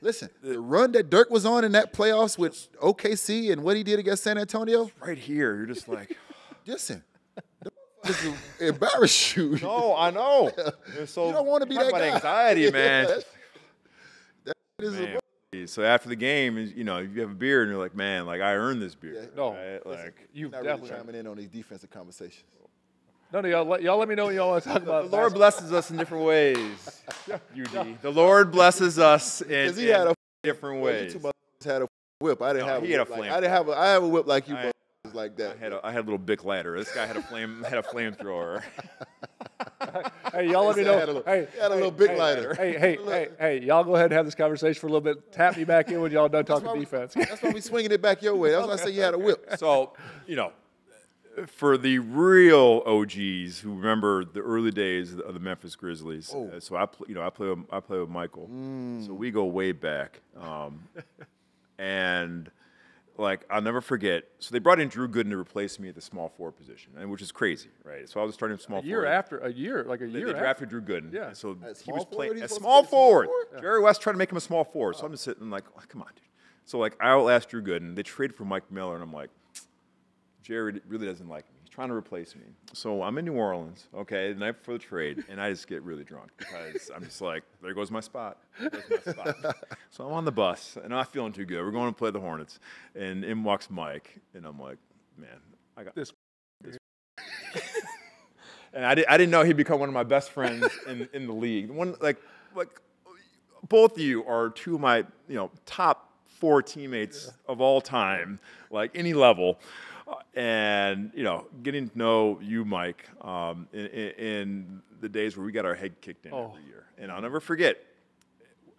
Listen, the run that Dirk was on in that playoffs with OKC and what he did against San Antonio. Right here, you're just like, listen. This will embarrass you. No, I know. So you don't want to be that guy. Anxiety, man. Man. So after the game, you have a beer and you're like, man, like I earned this beer. No, right? Like you've definitely really chiming in on these defensive conversations. No, y'all let me know what y'all want to talk about. The Lord blesses us in different ways. UD. The Lord blesses us in different ways. You two had a whip. I didn't have. He had a flame. I have a whip like you. Like that. I had a little Bic lighter. This guy had a flamethrower. Hey, y'all let me know. He had a little big lighter. Hey, y'all go ahead and have this conversation for a little bit. Tap me back in when y'all done talking defense. That's why we swinging it back your way. That's why I say you had a whip. So, for the real OGs who remember the early days of the Memphis Grizzlies, so I play with Michael. So we go way back, and. Like, I'll never forget. So they brought in Drew Gooden to replace me at the small forward position, which is crazy, right? So I was starting small forward. A year They drafted Drew Gooden. Yeah. So he was playing a small forward. Yeah. Jerry West tried to make him a small forward. So I'm just sitting like, come on, dude. So, like, I outlast Drew Gooden. They traded for Mike Miller, and I'm like, Jerry really doesn't like me. He's trying to replace me. So I'm in New Orleans, the night before the trade, and I just get really drunk because I'm just like, there goes my spot. So I'm on the bus, and I'm not feeling too good. We're going to play the Hornets, and in walks Mike, and I'm like, man, I got this. And I didn't know he'd become one of my best friends in the league. Like both of you are two of my top 4 teammates of all time, like any level. And getting to know you, Mike, in the days where we got our head kicked in every year. And I'll never forget,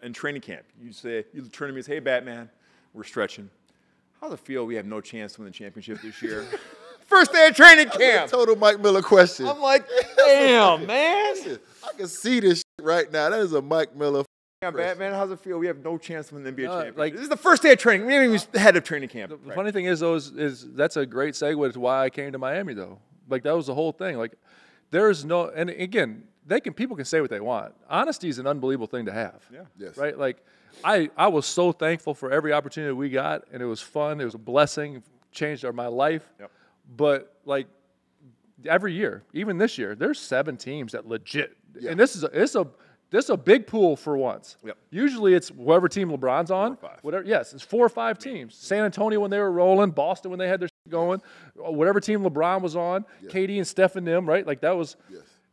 in training camp, you turn to me and say, "Hey, Batman, we're stretching. How's it feel we have no chance to win the championship this year?" First day of training camp. Total Mike Miller question. I'm like, damn, man. I can see this shit right now. That is a Mike Miller. Yeah, Batman, how's it feel? We have no chance to win the NBA championship. This is the first day of training. We haven't even had a training camp. The funny thing is, though, is that's a great segue to why I came to Miami, though. Like, that was the whole thing. Like, there's no, and again, people can say what they want. Honesty is an unbelievable thing to have. Yeah. Yes. Right? Like, I was so thankful for every opportunity we got, and it was fun. It was a blessing. Changed my life. Yep. But, like, every year, even this year, there's 7 teams that legit, and this is a big pool for once. Yep. Usually it's whoever team LeBron's on. 4 or 5. Whatever. Yes, it's 4 or 5 teams. San Antonio when they were rolling, Boston when they had their shit going, whatever team LeBron was on, KD and Steph and them, right? Like that was,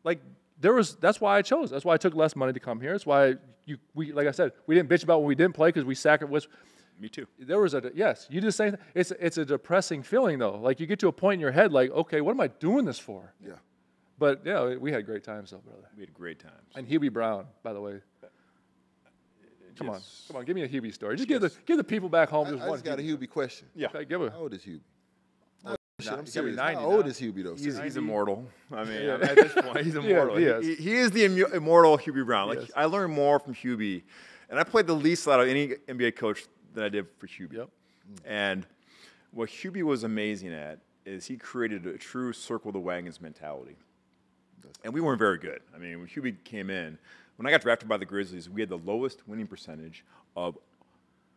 like that's why I chose. That's why I took less money to come here. That's why we like I said, we didn't bitch about when we didn't play because we sacrificed. Me too. There was you just say it's a depressing feeling though. Like you get to a point in your head like, okay, what am I doing this for? Yeah. But yeah, we had great times though, brother. We had great times. And Hubie Brown, by the way. Come on, give me a Hubie story. Just give the people back home I just just got a Hubie question. Yeah. Okay, give it. How old is Hubie? I'm serious. 90 How old now. is Hubie though? He's immortal. I mean, at this point, he's immortal. he is. He is the immortal Hubie Brown. Like Yes. I learned more from Hubie, and I played the least out of any NBA coach than I did for Hubie. Yep. And what Hubie was amazing at is he created a true circle the wagons mentality. And we weren't very good. I mean, when Hubie came in, when I got drafted by the Grizzlies, we had the lowest winning percentage of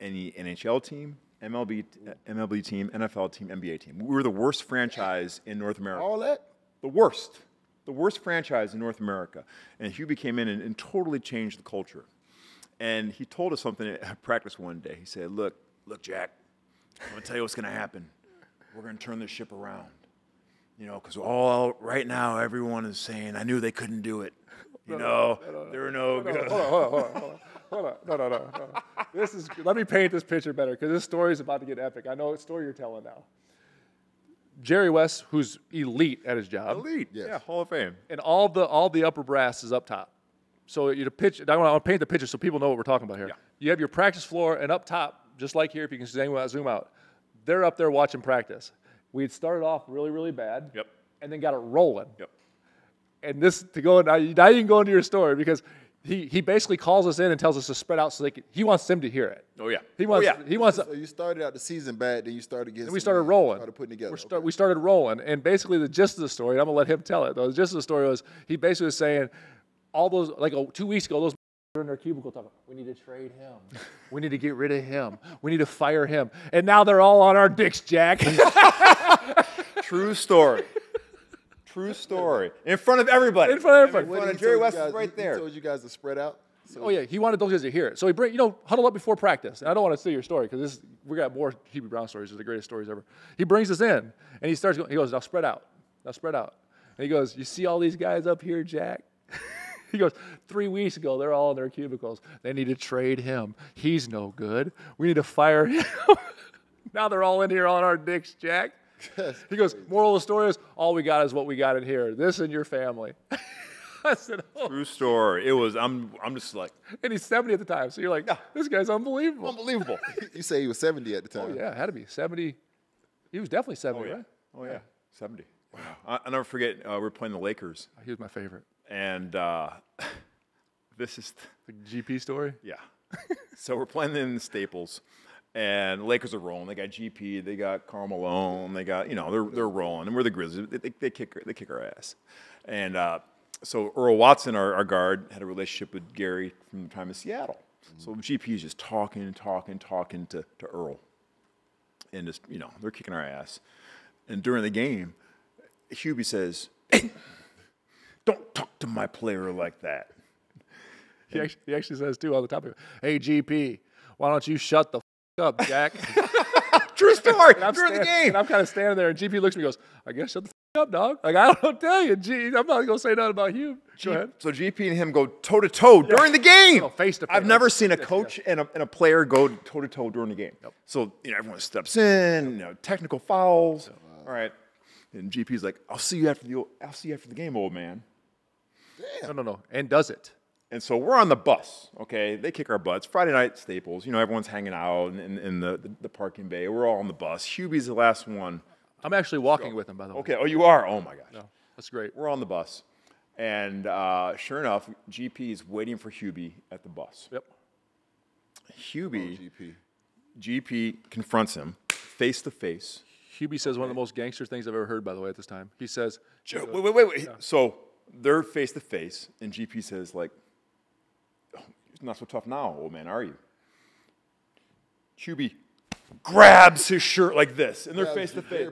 any NHL team, MLB team, NFL team, NBA team. We were the worst franchise in North America. All that? The worst franchise in North America. And Hubie came in and totally changed the culture. And he told us something at practice one day. He said, look, Jack, I'm going to tell you what's going to happen. We're going to turn this ship around. Because right now everyone is saying, I knew they couldn't do it. They're no good. Hold on. No. Let me paint this picture better because this story is about to get epic. I know what story you're telling now. Jerry West, who's elite at his job. Elite, yes. Yeah, Hall of Fame. And all the upper brass is up top. So I want to paint the picture so people know what we're talking about here. Yeah. You have your practice floor, and up top, just like here, if you can zoom out, they're up there watching practice. We had started off really, really bad. Yep. And then got it rolling. Yep. And now you can go into your story because he basically calls us in and tells us to spread out so he wants them to hear it. Oh yeah. He wants. So you started out the season bad, then you started getting. We started rolling. Started putting together. We started rolling, and basically the gist of the story. And I'm gonna let him tell it. Though the gist of the story was he basically was saying all those 2 weeks ago those were in their cubicle talking. We need to trade him. We need to get rid of him. We need to fire him. And now they're all on our dicks, Jack. True story. True story. In front of everybody. In front of everybody. What, he Jerry told West you guys- is right there. He told you guys to spread out. So Oh yeah, he wanted those guys to hear it. So he huddle up before practice. And I don't want to steal your story because we got more Hubie Brown stories. They're the greatest stories ever. He brings us in and he starts going. He goes, now spread out. And he goes, you see all these guys up here, Jack? He goes, 3 weeks ago, they're all in their cubicles. They need to trade him. He's no good. We need to fire him. Now they're all in here on our dicks, Jack. He goes, moral of the story is, all we got is what we got in here. This and your family. I said, oh. True story. It was, I'm just like. And he's 70 at the time. So you're like, this guy's unbelievable. Unbelievable. you say he was 70 at the time. Oh, yeah, had to be. 70. He was definitely 70, right? Oh yeah. 70. Wow. I'll never forget, we were playing the Lakers. He was my favorite. And this is. The GP story? Yeah. So we're playing in the Staples. And the Lakers are rolling. They got GP. They got Karl Malone. They got, they're rolling. And we're the Grizzlies. They kick our ass. And so Earl Watson, our guard, had a relationship with Gary from the time in Seattle. So GP is just talking to Earl. And just, they're kicking our ass. And during the game, Hubie says, hey, don't talk to my player like that. He actually says, too, on the top of it, hey, GP, why don't you shut the up, Jack? True story. During the game. And I'm kind of standing there, and GP looks at me and goes, I guess shut the up, dog. Like, I don't tell you. I'm not going to say nothing about you. Go ahead. So GP and him go toe-to-toe during the game. No, face-to-face. I've never seen a coach and a player go toe-to-toe during the game. Yep. So, everyone steps in, technical fouls. All right. And GP's like, I'll see you after the game, old man. Damn. No. And does it. And so we're on the bus, okay? They kick our butts. Friday night, Staples. Everyone's hanging out in the parking bay. We're all on the bus. Hubie's the last one. I'm actually walking with him, by the way. Okay. Oh, you are? Oh, my gosh. No, that's great. We're on the bus. And sure enough, GP is waiting for Hubie at the bus. Yep. GP confronts him face to face. Hubie says one of the most gangster things I've ever heard, by the way, at this time. He says, wait. Yeah. So they're face to face, and GP says, like, oh, you're not so tough now, old man, are you? Hubie grabs his shirt like this, and they're face to face.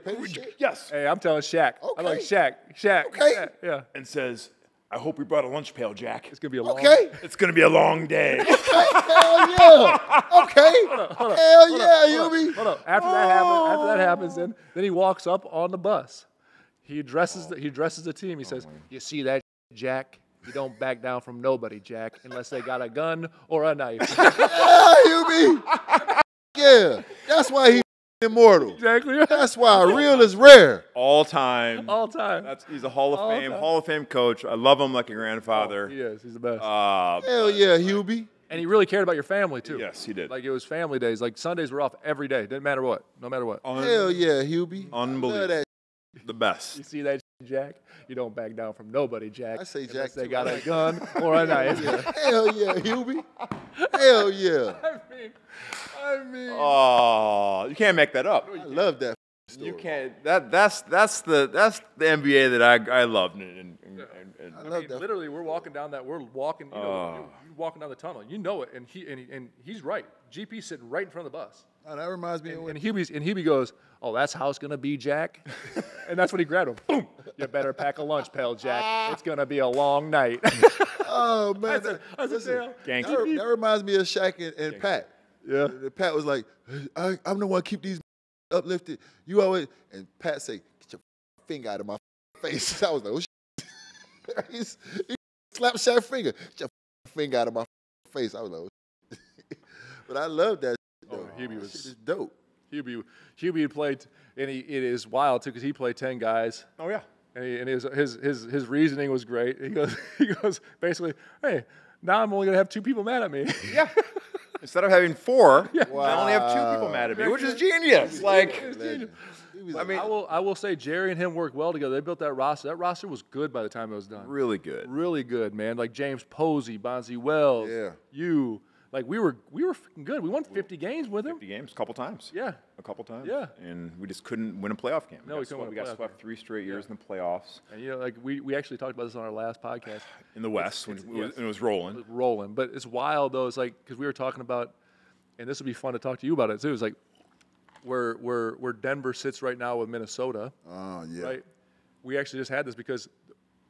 Yes. Hey, I'm telling Shaq. Okay. I'm like, Shaq. Okay. Yeah. And says, I hope we brought a lunch pail, Jack. It's going to be a long It's going to be a long day. Hell yeah. Okay. Hell yeah, Hubie. Hold up. After that happens, then he walks up on the bus. He addresses the team. He says, you see that, Jack? You don't back down from nobody, Jack, unless they got a gun or a knife. Yeah, Hubie. Yeah. That's why he's immortal. Exactly right. That's why real is rare. All time. All time. He's a Hall of Fame coach. I love him like a grandfather. He is. He's the best. Hell yeah, Hubie. And he really cared about your family, too. Yes, he did. Like, it was family days. Like, Sundays were off every day. Didn't matter what. No matter what. Hell yeah, Hubie. Unbelievable. The best. You see that, Jack? You don't back down from nobody, Jack. I say Jack unless they too. got a gun or a knife. Hell yeah, Hubie. Hell yeah. I mean. Oh, you can't make that up. I love that story. You can't. That's the NBA that I love. I love that. Literally, we're walking down that. We're walking. You're walking down the tunnel. You know it, and he's right. GP's sitting right in front of the bus. Oh, that reminds me of And Hubie goes, "Oh, that's how it's gonna be, Jack." And that's when he grabbed him. Boom! You better pack a lunch pail, Jack. It's gonna be a long night. Oh man, that reminds me of Shaq and Pat. Yeah. Pat was like, I'm the one keep these uplifted. You always, and Pat say, get your finger out of my face. I was like, oh shit. he slapped Shaq's finger. Get your finger out of my face. I was like, oh shit. But I love that shit, though. Hubie was shit is dope. Hubie played, and it is wild too because he played 10 guys. Oh yeah. And his reasoning was great. He goes basically, hey, now I'm only gonna have 2 people mad at me. Yeah. Instead of having 4, Wow. I only have 2 people mad at me, which is genius. Like, I mean, I will say Jerry and him worked well together. They built that roster. That roster was good by the time it was done. really good. Really good, man. Like James Posey, Bonzi Wells, Yeah. Like we were freaking good. We won 50 games with him. 50 games, a couple times. Yeah. A couple times. Yeah. And we just couldn't win a playoff game. No, we couldn't win a We got playoff swept 3 straight years in the playoffs. And like we actually talked about this on our last podcast. In the West, when it was rolling. It was rolling, but it's wild though. It's like because we were talking about, and this would be fun to talk to you about it too. It's like where Denver sits right now with Minnesota. oh yeah. Right. We actually just had this because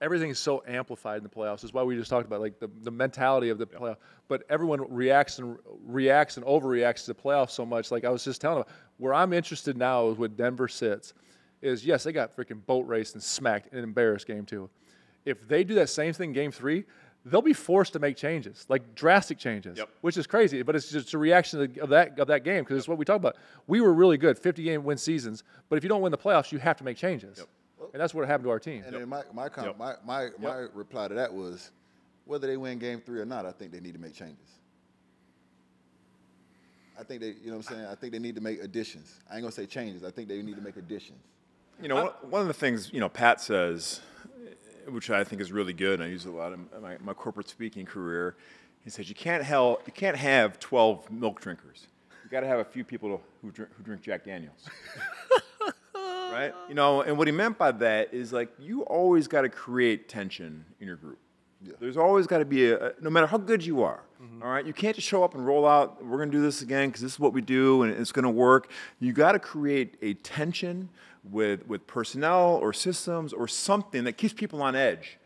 everything is so amplified in the playoffs. That's why we just talked about like the mentality of the playoff. But everyone reacts and overreacts to the playoffs so much. Like I was just telling them, where I'm interested now is with Denver sits is yes, they got freaking boat raced and smacked in an embarrassed game 2. If they do that same thing game 3, they'll be forced to make changes, like drastic changes, which is crazy. But it's just a reaction of that game because it's what we talked about. We were really good, 50-game win seasons. But if you don't win the playoffs, you have to make changes. And that's what happened to our team. And then my reply to that was, whether they win game 3 or not, I think they need to make changes. I think they, you know what I'm saying? I think they need to make additions. I ain't gonna say changes. I think they need to make additions. You know, one of the things, Pat says, which I think is really good, and I use it a lot in my corporate speaking career, he says you can't have 12 milk drinkers. You got to have a few people who drink Jack Daniels. Right? And what he meant by that is like you always got to create tension in your group. Yeah. There's always got to be no matter how good you are, all right? You can't just show up and roll out, we're going to do this again because this is what we do and it's going to work. You got to create a tension with personnel or systems or something that keeps people on edge,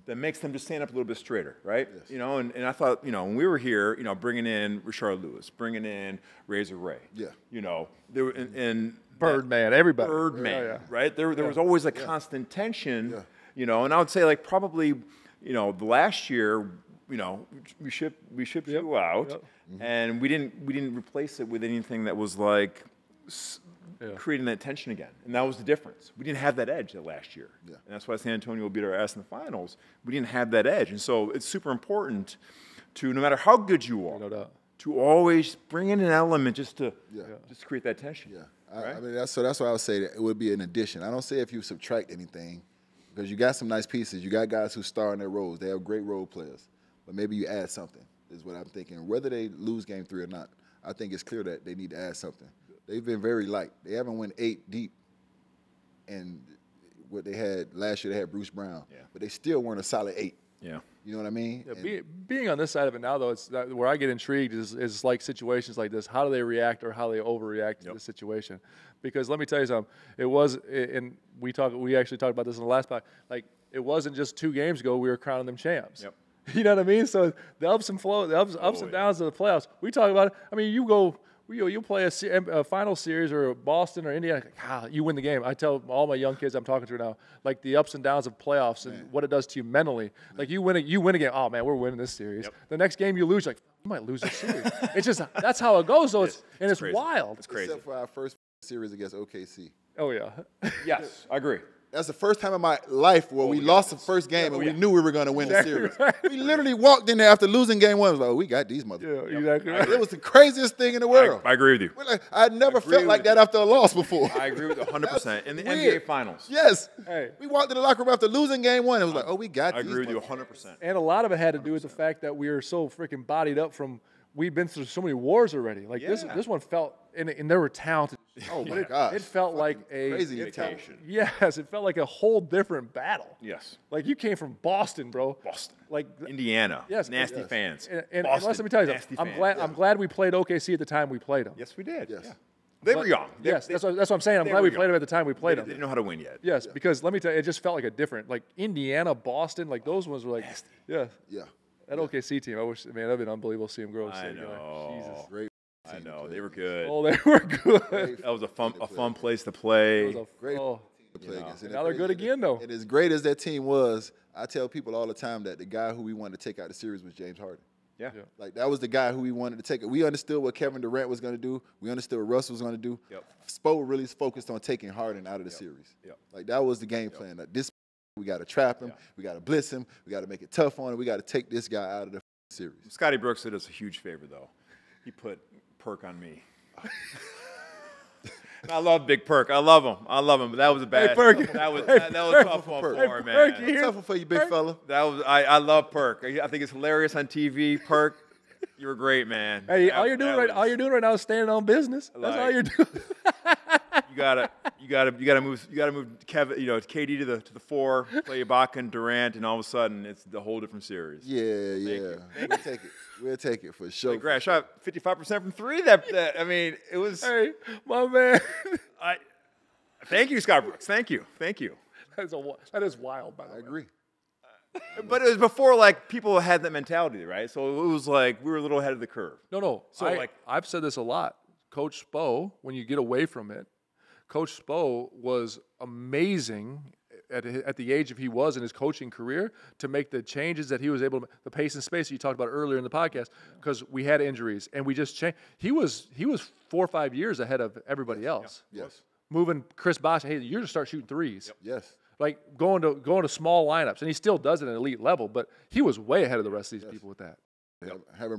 that makes them just stand up a little bit straighter, right? Yes. And I thought, when we were here, bringing in Rashard Lewis, bringing in Razor Ray, there were, and Birdman, everybody. Birdman, right? There was always a constant tension, you know. And I would say like probably, you know, the last year, you know, we shipped you out, and we didn't replace it with anything that was like creating that tension again. And that was the difference. We didn't have that edge that last year, and that's why San Antonio beat our ass in the finals. We didn't have that edge, and so it's super important to, no matter how good you are, to always bring in an element just to create that tension. I mean, that's why I would say that it would be an addition. I don't say if you subtract anything, because you got some nice pieces. You got guys who star in their roles. They have great role players. But maybe you add something is what I'm thinking. Whether they lose game 3 or not, I think it's clear that they need to add something. They've been very light. They haven't won 8 deep. And what they had last year, they had Bruce Brown. But they still weren't a solid 8. Yeah. You know what I mean? Yeah, being on this side of it now, though, it's where I get intrigued is like situations like this. How do they react or how do they overreact to this situation? Because let me tell you something. It was, and we actually talked about this in the last podcast. Like, it wasn't just 2 games ago we were crowning them champs. You know what I mean? So the ups and downs of the playoffs. We talk about it. I mean, you play a final series or Boston or Indiana, you win the game. I tell all my young kids I'm talking to now, like the ups and downs of playoffs and what it does to you mentally. Like you win a game. Oh man, we're winning this series. The next game you lose, you're like you might lose this series. It's just that's how it goes. So it's wild. It's crazy. Except for our first series against OKC. Oh yeah. Yes, I agree. That's the first time in my life where we lost the first game and we knew we were going to win the series. We literally walked in there after losing game 1. It was like, oh, we got these motherfuckers. Yeah, exactly right. It was the craziest thing in the world. I agree with you. Like, I'd never felt like that after a loss before. I agree with you 100%. In the NBA Finals. Yes. Hey. We walked in the locker room after losing game 1. It was like, oh, we got these. I agree with you 100%. And a lot of it had to do with the fact that we were so freaking bodied up from we'd been through so many wars already. Like this one felt, and there were talented. Oh my gosh! It felt like a crazy vacation. Yes, it felt like a whole different battle. Yes. Like you came from Boston, bro. Boston. Like Indiana. Yes. Nasty fans. And Boston, let me tell you something. I'm glad we played OKC at the time we played them. Yes, we did. Yes. Yeah. They were young. That's what I'm saying. I'm glad we played them at the time we played them. They didn't know how to win yet. Yes, because let me tell you, it just felt like a different, like Indiana, Boston, like those ones were like, nasty. Yeah. That Yeah. OKC team, I wish, man, that'd been unbelievable to see them grow. I know. Jesus. Great. I know. They were good. Oh, they were good. That was a fun place to play. It was a Great oh, to play against. now they're good again, though. And as great as that team was, I tell people all the time that the guy who we wanted to take out the series was James Harden. Yeah. Like, that was the guy who we wanted to take it. We understood what Kevin Durant was going to do. We understood what Russell was going to do. Spo really focused on taking Harden out of the series. Like, that was the game plan. Like, this, we got to trap him. We got to blitz him. We got to make it tough on him. We got to take this guy out of the series. Scotty Brooks did us a huge favor, though. He put Perk on me. I love Big Perk. I love him. But that was a bad. Hey, Perk. That was a tough one for him, man. Tough one for you, big fella. That was. I love Perk. I think it's hilarious on TV. Perk, you were great, man. Hey, all you're doing right now is standing on business. That's all you're doing. You gotta move Kevin, KD to the 4, play Ibaka and Durant, and all of a sudden it's the whole different series. Yeah. We'll take it. We'll take it for sure. Like, Grant shot 55% from 3. That I mean, it was. Hey, my man. Thank you, Scott Brooks. Thank you. That is wild, by the way. I agree. But it was before, like, people had that mentality, right? So it was like we were a little ahead of the curve. No. So I've said this a lot. Coach Spo, when you get away from it, Coach Spo was amazing at the age he was in his coaching career to make the changes that he was able to, the pace and space that you talked about earlier in the podcast, because we had injuries and we just changed. He was 4 or 5 years ahead of everybody else. Yes. Moving Chris Bosh, hey, you're to start shooting threes. Yes. Like going to small lineups, and he still does it at an elite level, but he was way ahead of the rest of these people with that. Having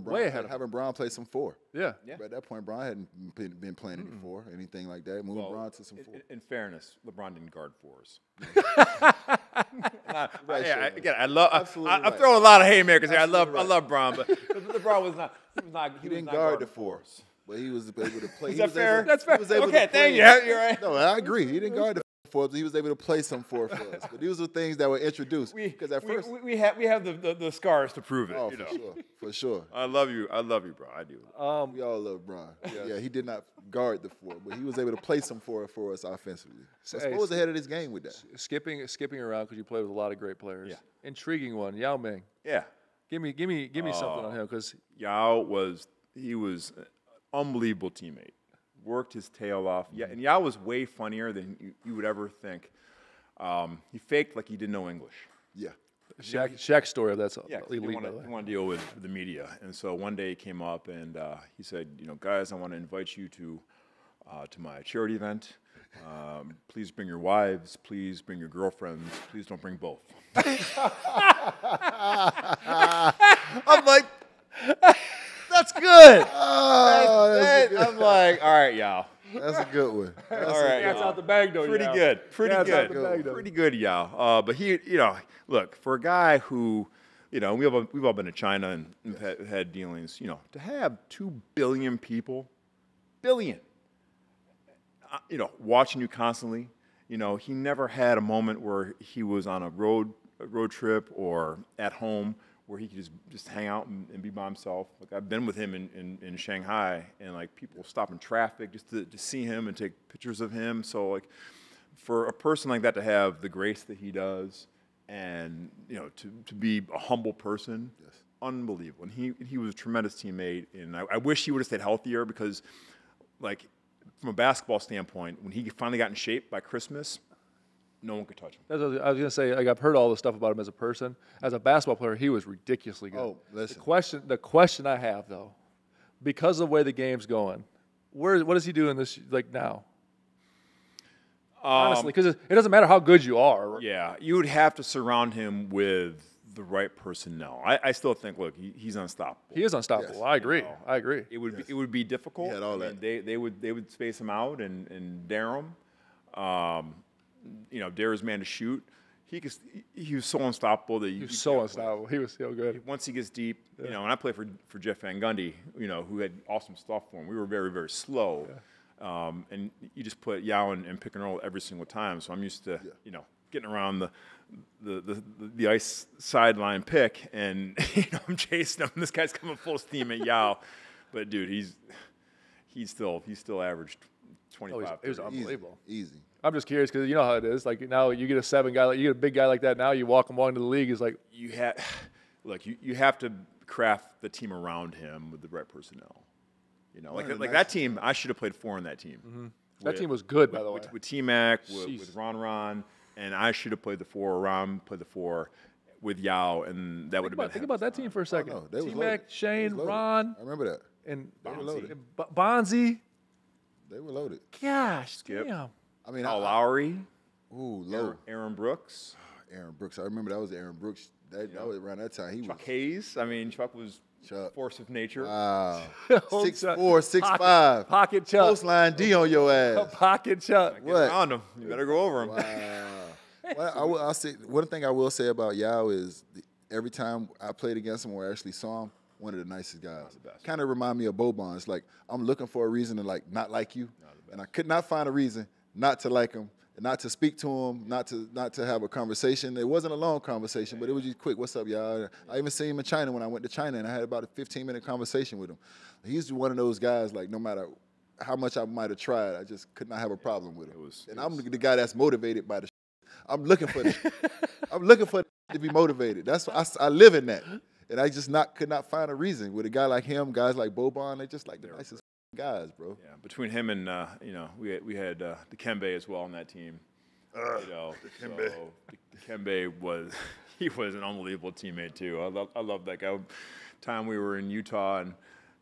Bron play some 4. Yeah. But at that point, Bron hadn't been playing any 4, anything like that. Moving Bron to some 4. In fairness, LeBron didn't guard 4s. I'm throwing a lot of haymakers here. I love Bron, but LeBron was not. He didn't guard the 4s, but he was able to play. Is that fair? That's fair. Okay, thank you. You're right. No, I agree. He didn't guard the 4s, but he was able to play some 4 for us. But these were things that were introduced. Because at first we have the scars to prove it. Oh, for sure. I love you, bro. I do. We all love Bron. Yeah, he did not guard the 4, but he was able to play some 4 for us offensively. So Spo was ahead of this game with that. Skipping around because you played with a lot of great players. Yeah. Intriguing one, Yao Ming. Yeah. Give me something on him, because Yao was an unbelievable teammate. worked his tail off. Yeah, and Yao was way funnier than you would ever think. He faked like he didn't know English. Yeah. Shaq's story of that's Yeah, he elite, by the way. didn't want to deal with the media. And so one day he came up and he said, guys, I want to invite you to my charity event. Please bring your wives. Please bring your girlfriends. Please don't bring both. I'm like, that's good. I'm like, all right, Yao. That's a good one. All right, That's out the bag, though. Pretty Yao. good. Pretty That's out good. the bag, though. Pretty good, Yao. But he, look, for a guy who, we've all been to China and had dealings, to have 2 billion people, watching you constantly, he never had a moment where he was on a road trip or at home where he could just hang out and be by himself. Like, I've been with him in Shanghai, and like people stop in traffic just to see him and take pictures of him. So like, for a person like that to have the grace that he does, and to be a humble person, yes, unbelievable. And he was a tremendous teammate, and I wish he would have stayed healthier, because like, from a basketball standpoint, when he finally got in shape by Christmas, no one could touch him. That's what I was going to say. Like, I've heard all this stuff about him as a person. As a basketball player, he was ridiculously good. Oh, listen. The question I have, though, because of the way the game's going, what is he doing now? Honestly, because it doesn't matter how good you are. Yeah, you would have to surround him with the right personnel. I still think, look, he's unstoppable. He is unstoppable. Yes. I agree. I agree. It would be difficult. He had all that. They would space him out and dare him. Dare his man to shoot. He was so unstoppable that he was so unstoppable. He was so good. Once he gets deep, and I played for Jeff Van Gundy, who had awesome stuff for him. We were very, very slow. Yeah. And you just put Yao in pick and roll every single time. So I'm used to, getting around the ice sideline pick, and I'm chasing him. This guy's coming full steam at Yao, but dude, he's still averaged 25. It was unbelievable. Easy. I'm just curious, because you know how it is. Like, now you get you get a big guy like that. Now you walk him along to the league. It's like you have to craft the team around him with the right personnel. Like that team, I should have played 4 on that team. Mm-hmm. That team was good, by the way. With T-Mac, with Ron, and I should have played the 4. Ron played the 4 with Yao, and that would have been. Think about that team for a second. Oh, no, T-Mac, Shane, Ron. I remember that. And Bonzi. They were loaded. Gosh, Skip. damn. I mean, Lowry. Ooh, low. Aaron Brooks. Aaron Brooks. I remember that was Aaron Brooks. That was around that time. Chuck Hayes. I mean, Chuck was force of nature. Wow. 6'4", 6'5". Pocket Chuck. Postline D on your ass. Pocket Chuck. Get around him. You better go over him. Wow. I'll say, one thing I will say about Yao is every time I played against him or actually saw him, one of the nicest guys. Kind of remind me of Boban. It's like, I'm looking for a reason to not like you, and I could not find a reason not to like him, not to speak to him, not to have a conversation. It wasn't a long conversation, but it was just quick. What's up, y'all? I even seen him in China when I went to China, and I had about a 15-minute conversation with him. He's one of those guys, like, no matter how much I might have tried, I just could not have a problem with him. I'm the guy that's motivated by the I'm looking for that. I'm looking for to be motivated. That's I live in that. And I just could not find a reason. With a guy like him, guys like Boban, they just like the nicest guys, bro. Yeah, between him and we had Dikembe as well on that team. Dikembe. So Dikembe was an unbelievable teammate too. I love that guy. Time we were in Utah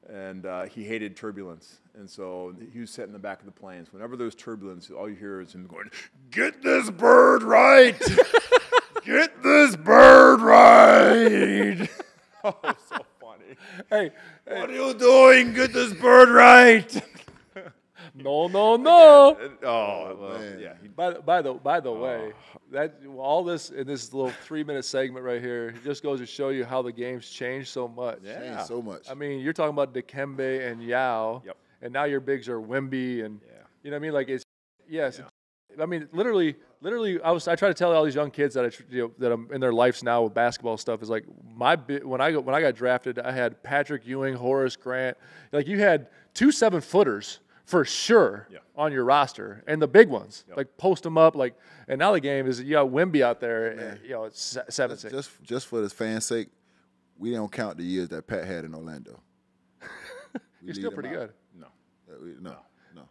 and he hated turbulence, and so he was sitting in the back of the planes. Whenever there's turbulence, all you hear is him going, "Get this bird right, get this bird right." Oh, so funny. Hey, what are you doing? Get this bird right. No. Oh, man. Yeah. By the way, that all this in this little 3-minute segment right here just goes to show you how the game's changed so much. Yeah. Changed so much. I mean, you're talking about Dikembe and Yao, and now your bigs are Wemby and you know what I mean. Like I mean, literally, I try to tell all these young kids that that I'm in their lives now with basketball stuff is like when I got drafted, I had Patrick Ewing, Horace Grant. Like, you had 2 7-footers for sure on your roster, and the big ones like post them up like. And now the game is you got Wemby out there, and, it's 7-6. Just for the fans' sake, we don't count the years that Pat had in Orlando. You're still pretty good. No. No,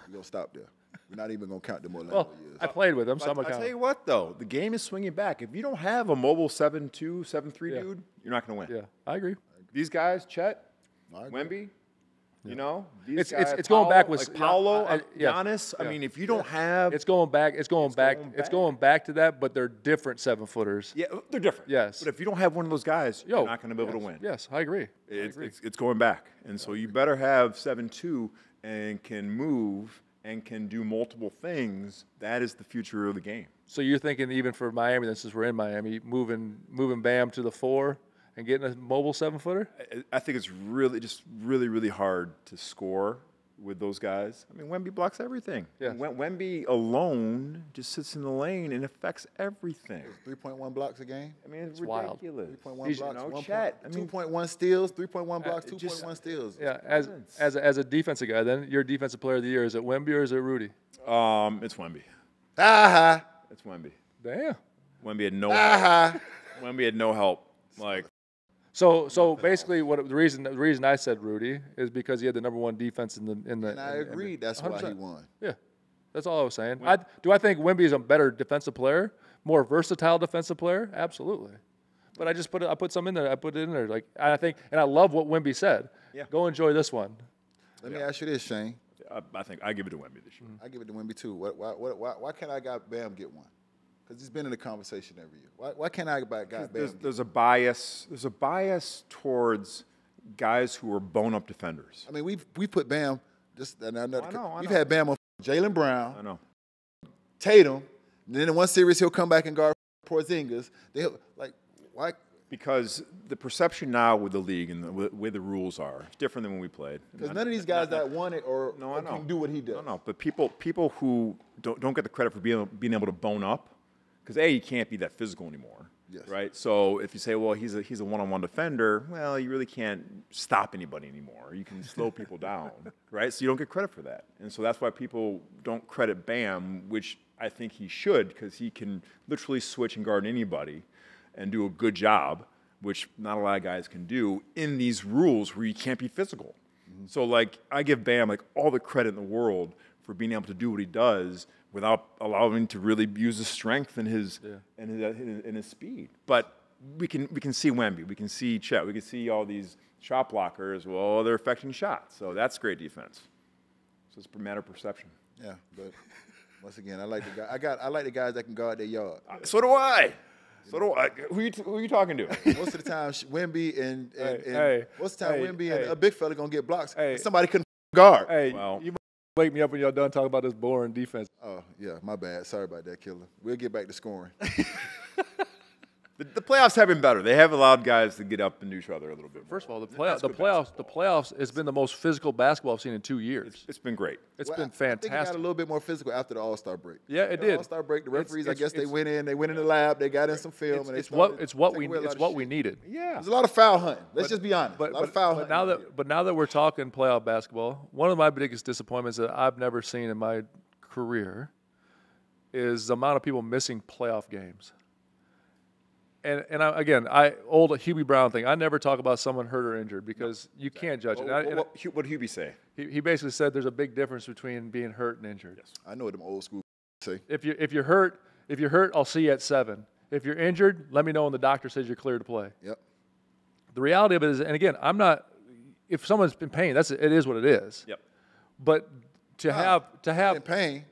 we're going to stop there. We're not even going to count them Orlando Well, years. I played with him, so I'm going to I'll count. tell you what, though. The game is swinging back. If you don't have a mobile 7'2", 7'3", dude, you're not going to win. Yeah, I agree. These guys, Chet, I agree. Wemby, you know, these It's guys, going back with like Paolo, yeah, Udonis. yeah. I mean, if you don't have, It's going back. It's going back to that, but they're different 7-footers. yeah, they're different. Yes. But if you don't have one of those guys, you're not going to be able to win. Yes, I agree. It's going back, and so you better have 7'2" and can move and can do multiple things. That is the future of the game. So you're thinking even for Miami, since we're in Miami, moving Bam to the 4 and getting a mobile 7-footer? I think it's really hard to score with those guys. I mean, Wemby blocks everything. Yeah. Wemby alone just sits in the lane and affects everything. 3.1 blocks a game. I mean, it's wild. ridiculous. 3.1 blocks. No, 1 Chet. I mean, 2.1 steals, 3.1 blocks, 2.1 steals. Yeah, as a defensive guy, then your defensive player of the year, is it Wemby or is it Rudy? it's Wemby. Ah-ha. It's Wemby. Damn. Wemby had no help. Wemby had no help. Like, So basically, the reason I said Rudy is because he had the #1 defense in the. And I agree. That's why he won. Yeah, that's all I was saying. Do I think Wemby is a better defensive player, more versatile defensive player? Absolutely. But I put some in there. I put it in there. Like I think, and I love what Wemby said. Yeah. Go enjoy this one. Let me ask you this, Shane. I think I give it to Wemby this year. I give it to Wemby too. Why can't I got Bam get one? Because he's been in the conversation every year. Why can't I got Bam? There's a bias. There's a bias towards guys who are bone-up defenders. I mean, we put Bam. I know. We've had Bam on Jaylen Brown, I know. Tatum. And then in one series he'll come back and guard Porzingis. Why? Because the perception now with the league and the way the rules are is different than when we played. Because none of these guys that won it or can do what he does. No. But people who don't get the credit for being able to bone up, because you can't be that physical anymore. Yes. Right. So if you say, well, he's a one-on-one defender, well, you really can't stop anybody anymore. You can slow people down. Right. So you don't get credit for that, and so that's why people don't credit Bam, which I think he should, because he can literally switch and guard anybody and do a good job, which not a lot of guys can do in these rules where you can't be physical. Mm-hmm. So, like, I give Bam, like, all the credit in the world for being able to do what he does without allowing him to really use his strength and his speed. But we can see Wemby, we can see Chet, we can see all these shot blockers. Well, they're affecting shots, so that's great defense. So it's a matter of perception. Yeah, but once again, I like the guys that can guard their yard. So do I. So do I. Who you talking to? Most of the time, Wemby and most of the time, Wemby and a big fella gonna get blocks. Hey. Somebody couldn't guard. Hey, Well, you wake me up when y'all done talking about this boring defense. Oh yeah, my bad. Sorry about that, Killer. We'll get back to scoring. the playoffs have been better. They have allowed guys to get up and do each other a little bit more. First of all, the playoffs has been the most physical basketball I've seen in 2 years. It's been great. It's Well, been I think it got fantastic. a little bit more physical after the All-Star break. Yeah, it did. All-Star break, the referees, It's- I guess they it's- went in. They went in the lab. They got in some film. And It's what we taking away a lot of shit. needed. Yeah. There's a lot of foul hunting. Let's just be honest. But, a lot of foul but hunting. now that we're talking playoff basketball, one of my biggest disappointments that I've never seen in my career is the amount of people missing playoff games. And old Hubie Brown thing. I never talk about someone hurt or injured because you can't judge it. What did Hubie say? He basically said there's a big difference between being hurt and injured. Yes. I know what them old school say. If you're hurt, I'll see you at 7. If you're injured, let me know when the doctor says you're clear to play. Yep. The reality of it is, and again, I'm not. If someone's in pain, it is what it is. Yep. But to have In pain.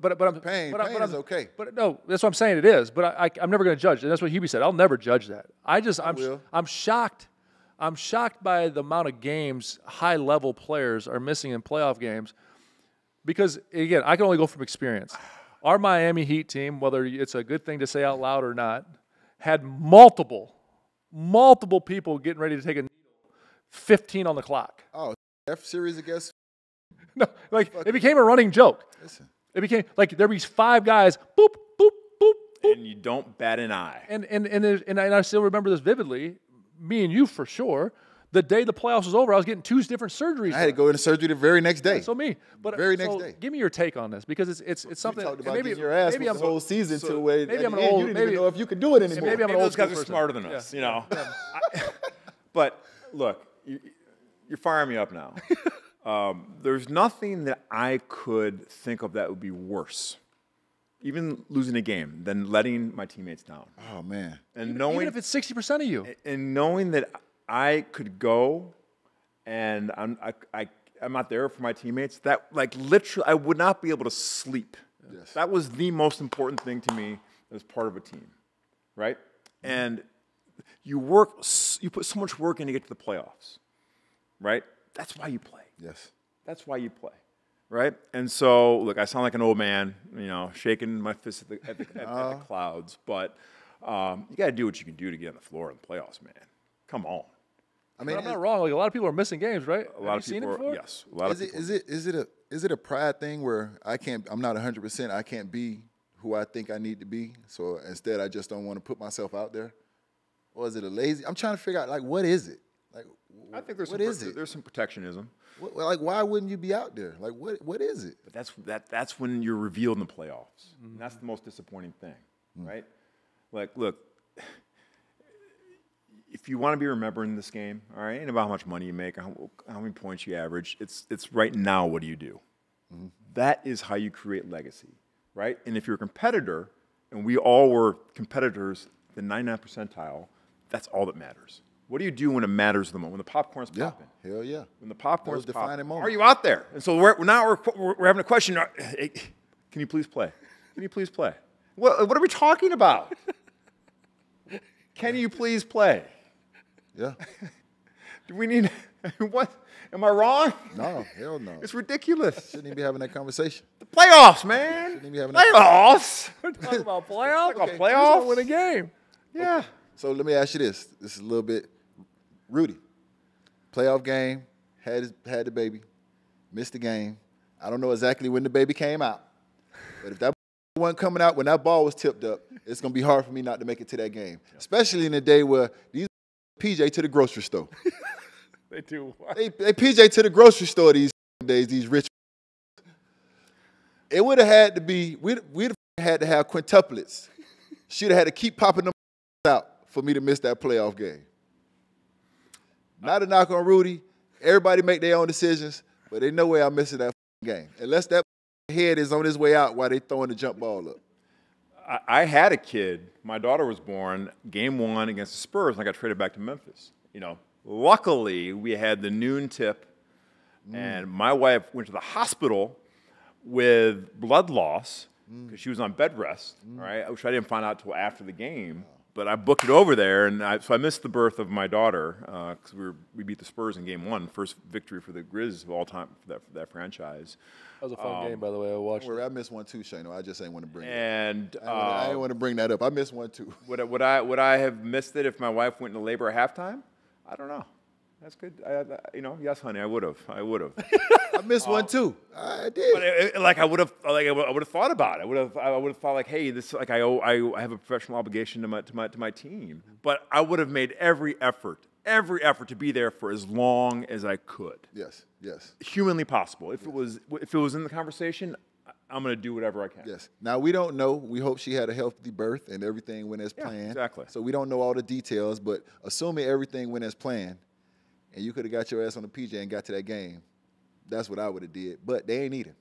But I'm Pain is okay. But no, that's what I'm saying. It is. But I'm never going to judge. And that's what Hubie said. I'll never judge that. I'm shocked. I'm shocked by the amount of games high-level players are missing in playoff games. Because again, I can only go from experience. Our Miami Heat team, whether it's a good thing to say out loud or not, had multiple people getting ready to take a 15 on the clock. Oh, F series against. No, like it became a running joke. Listen. It became like there was 5 guys, boop, boop, boop, boop. And you don't bat an eye. And I still remember this vividly, me and you for sure. The day the playoffs was over, I was getting 2 different surgeries. I had to go into surgery the very next day. So me, but very next day. Give me your take on this because it's something. You talked about maybe getting your ass maybe the I'm whole season to where maybe I'm an you old. didn't Maybe even know if you could do it anymore. maybe I'm an Maybe old those guys school are person. smarter than us, you know. But look, you're firing me up now. There's nothing that I could think of that would be worse, even losing a game, than letting my teammates down. Oh, man. And even if it's 60% of you. And knowing that I could go and I'm not there for my teammates, that, like, literally, I would not be able to sleep. Yes. That was the most important thing to me as part of a team, right? And you put so much work in to get to the playoffs, right? That's why you play. Yes. That's why you play, right? And so, look, I sound like an old man, shaking my fist at the clouds, but you got to do what you can do to get on the floor in the playoffs, man. Come on. I mean, I'm not wrong. Like, a lot of people are missing games, right? A lot of people are, yes. A lot of people. Is it a pride thing where I'm not 100%, I can't be who I think I need to be, so instead I just don't want to put myself out there? Or is it a lazy? I'm trying to figure out, like, what is it? Like, I think there's some protectionism. Like, why wouldn't you be out there? Like, what is it? But that's when you're revealed in the playoffs. And that's the most disappointing thing, right? Like, look, if you want to be remembered in this game, all right, ain't about how much money you make, how many points you average. It's right now, what do you do? That is how you create legacy, right? And if you're a competitor, and we all were competitors, the 99th percentile, that's all that matters. What do you do when it matters the most? When the popcorn's popping? Hell yeah. When the popcorn's Those popping, defining moments. are you out there? And so we're having a question. Hey, can you please play? Can you please play? What are we talking about? Can you please play? Yeah. Do we need what? Am I wrong? No, hell no. It's ridiculous. Shouldn't even be having that conversation. The playoffs, man. Shouldn't even be having Playoffs. We're talking about playoffs? Talking about playoffs? Who's gonna win a game? Yeah. So let me ask you this. This is a little bit Rudy. Playoff game, had the baby, missed the game. I don't know exactly when the baby came out, but if that wasn't coming out when that ball was tipped up, it's going to be hard for me not to make it to that game, especially in a day where these PJ to the grocery store. They do what? They PJ to the grocery store these days, these rich. It would have had to be, we'd have had to have quintuplets. She'd have had to keep popping them out for me to miss that playoff game. Not a knock on Rudy. Everybody make their own decisions, but there's no way I'm missing that game. Unless that head is on his way out while they throwing the jump ball up. I had a kid. My daughter was born game 1 against the Spurs, and I got traded back to Memphis. Luckily, we had the noon tip, and my wife went to the hospital with blood loss because she was on bed rest, right? Which I didn't find out until after the game. But I booked it over there, and so I missed the birth of my daughter because we beat the Spurs in game 1, first victory for the Grizz of all time for that franchise. That was a fun game, by the way. I watched it. I missed one too, Shano. I just ain't want to bring it up. I didn't want to bring that up. I missed one too. Would I have missed it if my wife went into labor at halftime? I don't know. That's good. Yes, honey, I would have. I missed one too. I did. But I would have thought about it. I would have thought like, hey, this I have a professional obligation to my team. But I would have made every effort to be there for as long as I could. Yes. Humanly possible. If it was in the conversation, I'm going to do whatever I can. Yes. Now, we don't know. We hope she had a healthy birth and everything went as planned. Exactly. So we don't know all the details, but assuming everything went as planned, and you could have got your ass on the PJ and got to that game, that's what I would have did. But they ain't need him.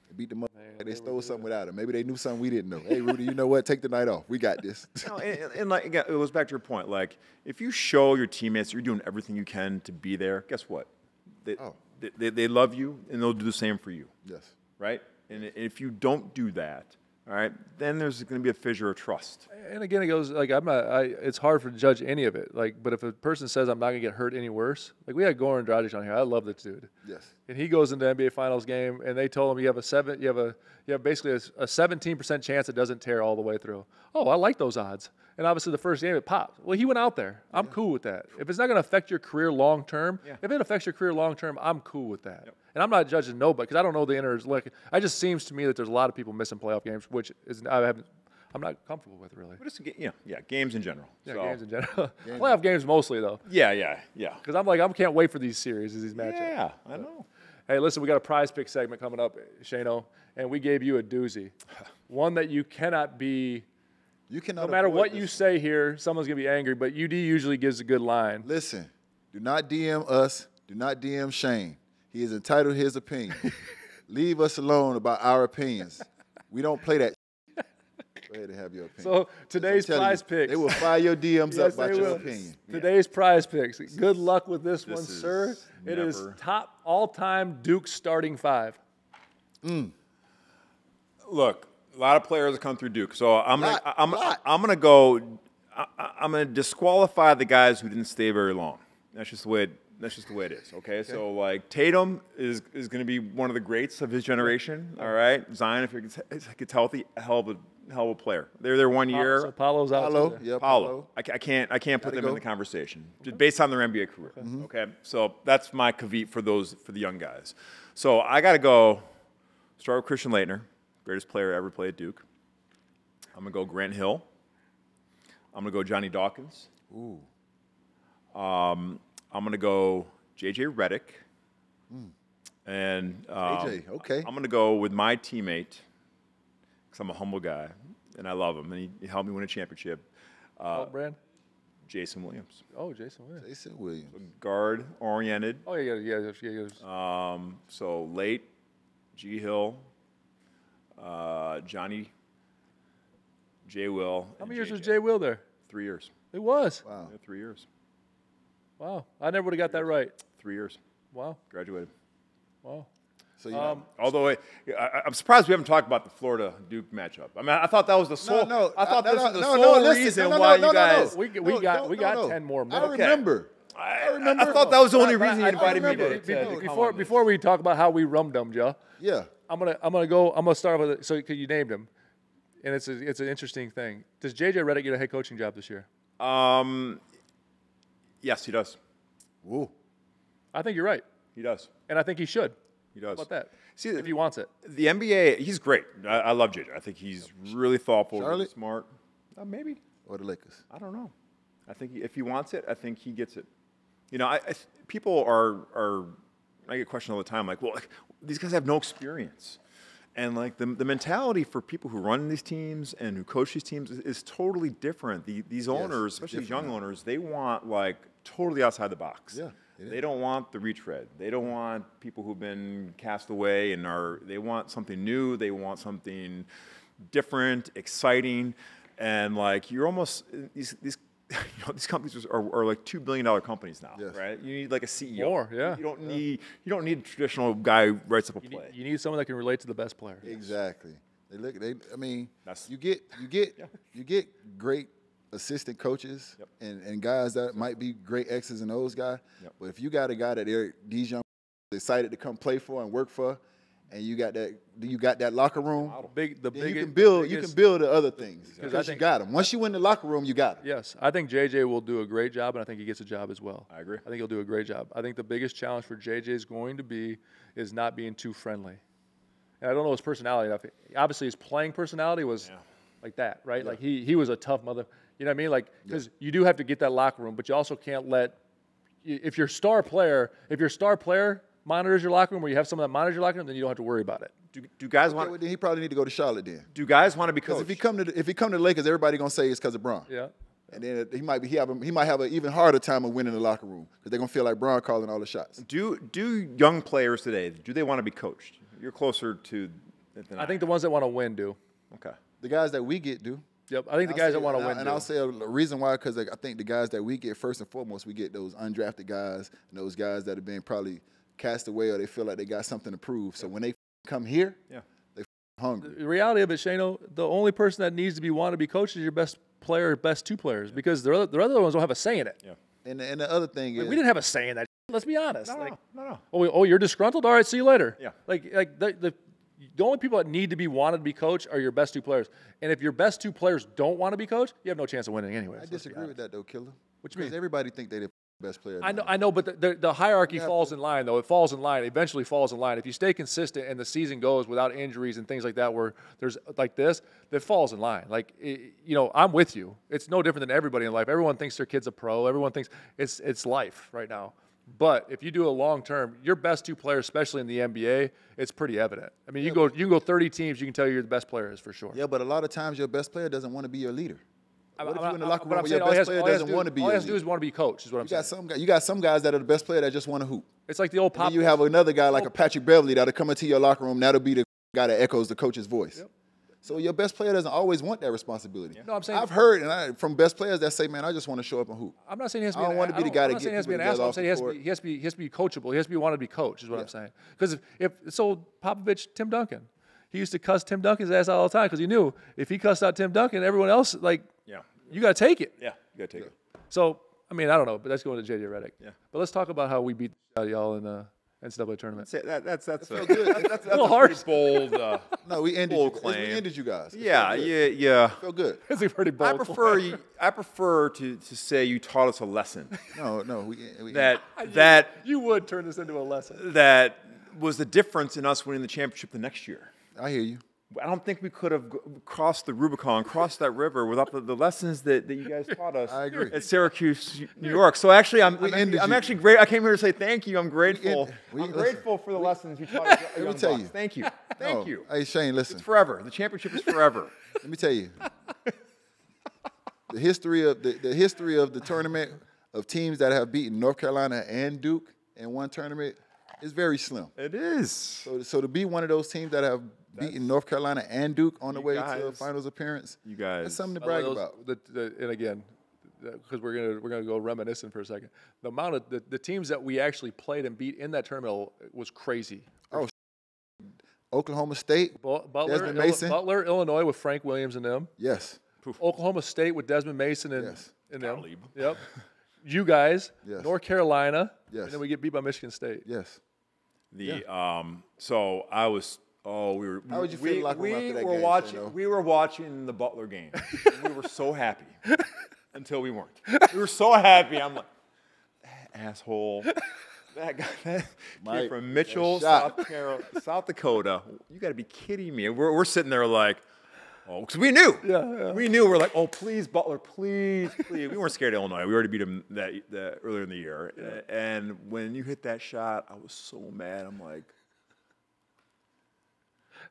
They beat them up. They stole something without him. Maybe they knew something we didn't know. Hey, Rudy, you know what? Take the night off. We got this. And like, again, it goes back to your point. Like, if you show your teammates you're doing everything you can to be there, guess what? They love you, and they'll do the same for you. Yes. Right? And if you don't do that, all right, then there's going to be a fissure of trust. And again, it goes like it's hard to judge any of it. Like, but if a person says I'm not going to get hurt any worse, like we had Goran Dragic on here. I love this dude. Yes. And he goes into the NBA Finals game, and they told him you have basically a 17% chance it doesn't tear all the way through. Oh, I like those odds. And obviously the first game it popped. Well, he went out there. I'm cool with that. If it's not going to affect your career long term, if it affects your career long term, I'm cool with that. Yep. And I'm not judging nobody because I don't know the inners. Like, it just seems to me that there's a lot of people missing playoff games, which is I'm not comfortable with really. But it's, games in general. Yeah, games in general. Playoff games mostly though. Yeah. Because I can't wait for these series, these matchups. Yeah, I know. Hey, listen, we got a prize pick segment coming up, Shano, and we gave you a doozy, one that you cannot be. You cannot. No matter what you say here, someone's gonna be angry. But UD usually gives a good line. Listen, do not DM us. Do not DM Shane. He is entitled to his opinion. Leave us alone about our opinions. We don't play that. Go ahead and have your opinion. So today's prize picks. They will fire your DMs up about your opinion. Today's prize picks. Good luck with this one, sir. Never. It is top all-time Duke starting 5. Look, a lot of players have come through Duke, so I'm gonna go. I'm gonna disqualify the guys who didn't stay very long. That's just the way it is. Okay, so like Tatum is going to be one of the greats of his generation. All right, Zion, if he gets healthy, a hell of a player. They're there 1 year. So Paolo's out. Paolo. I can't put them in the conversation just based on their NBA career. Okay, so that's my caveat for the young guys. So I got to go. Start with Christian Laettner, greatest player ever played at Duke. I'm gonna go Grant Hill. I'm gonna go Johnny Dawkins. Ooh. I'm going to go J.J. Redick. And AJ, okay. I'm going to go with my teammate, because I'm a humble guy, and I love him, and he helped me win a championship. Brand? Jason Williams. Oh, Jason Williams. Jason Williams. Guard-oriented. Oh, yeah. So late, G. Hill, Johnny, J. Will. How many years was J. Will there? 3 years. It was? Wow. Yeah, 3 years. Wow. I never would have got that right. 3 years. Wow. Graduated. Wow. So although I'm surprised we haven't talked about the Florida Duke matchup. I mean, I thought that was the sole. I thought this was the sole reason why you guys. We got 10 more minutes. I remember. I thought that was the only reason you invited me to. Before we talk about how we rum-dummed you, yeah, I'm gonna start with it. So you named him, and it's an interesting thing. Does J.J. Redick get a head coaching job this year? Yes, he does. Ooh. I think you're right. He does. And I think he should. He does. How about that? See, if he wants it. The NBA, he's great. I love JJ. I think he's really thoughtful, really smart. Maybe. Or the Lakers. I don't know. I think if he wants it, I think he gets it. You know, people are I get questioned all the time, like, well, these guys have no experience. And like the mentality for people who run these teams and who coach these teams is totally different. These owners, especially these young owners, they want like totally outside the box. Yeah. They don't want the retread. They don't want people who've been cast away and they want something new. They want something different, exciting, and like you're almost these these companies are like $2 billion companies now, right? You need like a CEO. More, yeah. You don't need a traditional guy who writes up a play. You need someone that can relate to the best player. Exactly. You get great assistant coaches and guys that might be great X's and O's guy. But if you got a guy that these young excited to come play for and work for, and you got that locker room, you can build the other things because you got them. Once you win the locker room, you got them. Yes, I think JJ will do a great job, and I think he gets a job as well. I agree. I think he'll do a great job. I think the biggest challenge for JJ is going to be not being too friendly. And I don't know his personality. Obviously, his playing personality was like that, right? Yeah. Like he was a tough mother. You know what I mean? Like because you do have to get that locker room, but you also can't let if your star player monitors your locker room, or you have someone that monitors your locker room, then you don't have to worry about it. Do guys want? Well, he probably need to go to Charlotte then. Do guys want to be coached? Because if he come to the Lakers, everybody gonna say it's because of Bron. Yeah. And then he might have an even harder time of winning the locker room because they're gonna feel like Bron calling all the shots. Do young players today? Do they want to be coached? You're closer to. I think the ones that want to win do. Okay. The guys that we get do. Yep, I think the guys that want to win. And I'll say a reason why, because I think the guys that we get, first and foremost, we get those undrafted guys and those guys that have been probably cast away or they feel like they got something to prove. So when they come here, they hungry. The reality of it, Shano, the only person that needs to want to be coached is your best player, best two players, because the other ones don't have a say in it. Yeah. And the other thing is, we didn't have a say in that. Let's be honest. No. Oh, you're disgruntled? All right, see you later. Yeah. The only people that need to be wanted to be coached are your best two players. And if your best two players don't want to be coached, you have no chance of winning anyway. I disagree with that, though, Killer. What you mean? Because everybody think they're the best player. I know, but the hierarchy falls in line, though. It falls in line. It eventually falls in line. If you stay consistent and the season goes without injuries and things like that, where there's like this, that falls in line. Like, I'm with you. It's no different than everybody in life. Everyone thinks their kid's a pro. Everyone thinks it's life right now. But if you do a long term, your best two players, especially in the NBA, it's pretty evident. I mean, you can go 30 teams, you can tell you you're the best player is for sure. Yeah, but a lot of times your best player doesn't want to be your leader. What if you're in the locker room where your best player doesn't want to be? All he has to do is want to be coached. Is what I'm saying. You got some guys that are the best player that just want to hoop. It's like the old pop. You have another guy like a Patrick Beverly that'll come into your locker room. That'll be the guy that echoes the coach's voice. Yep. So your best player doesn't always want that responsibility. Yeah. No, I'm saying I've heard from best players that say, "Man, I just want to show up and hoop." I'm not saying he has to be. I don't want to be the guy that gets people together off the court. He has to be coachable. He has to be wanted to be coached. Is what I'm saying. Because if so, Popovich, Tim Duncan, he used to cuss Tim Duncan's ass all the time because he knew if he cussed out Tim Duncan, everyone else you got to take it. Yeah, you got to take it. So I mean, I don't know, but that's going to JJ Redick. Yeah. But let's talk about how we beat y'all in the NCAA tournament. That's a little harsh. Bold. No, we ended. Bold We claim. ended you guys. Yeah. Feel good. It's a pretty bold. I prefer to say you taught us a lesson. No. That you would turn this into a lesson. That was the difference in us winning the championship the next year. I hear you. I don't think we could have crossed the Rubicon, crossed that river without the lessons that you guys taught us. I agree. At Syracuse, New York. So actually, I'm actually great. I came here to say thank you. I'm grateful. I'm grateful for the lessons you taught us. Let me tell you. Thank you. Thank you. Hey, Shane, listen. It's forever. The championship is forever. Let me tell you. The history of the tournament of teams that have beaten North Carolina and Duke in one tournament is very slim. It is. So to be one of those teams that have beaten North Carolina and Duke on the way to a finals appearance, you guys, that's something to brag about. And again, because we're gonna go reminiscent for a second. The amount of the teams that we actually played and beat in that tournament was crazy. Oh, Oklahoma State, Desmond Mason. Butler, Illinois with Frank Williams and them. Yes. Oklahoma State with Desmond Mason and them. Talib. Yep. You guys. Yes. North Carolina. Yes. And then we get beat by Michigan State. Yes. So I was. Oh, we were. How would you feel like after that game? Watching. We were watching the Butler game. We were so happy until we weren't. We were so happy. I'm like, that asshole. That guy, that kid from Mitchell, South Dakota. You got to be kidding me. We're sitting there like, oh, because we knew. Yeah. We knew. We're like, oh, please, Butler, please. We weren't scared of Illinois. We already beat them that earlier in the year. Yeah. And when you hit that shot, I was so mad. I'm like.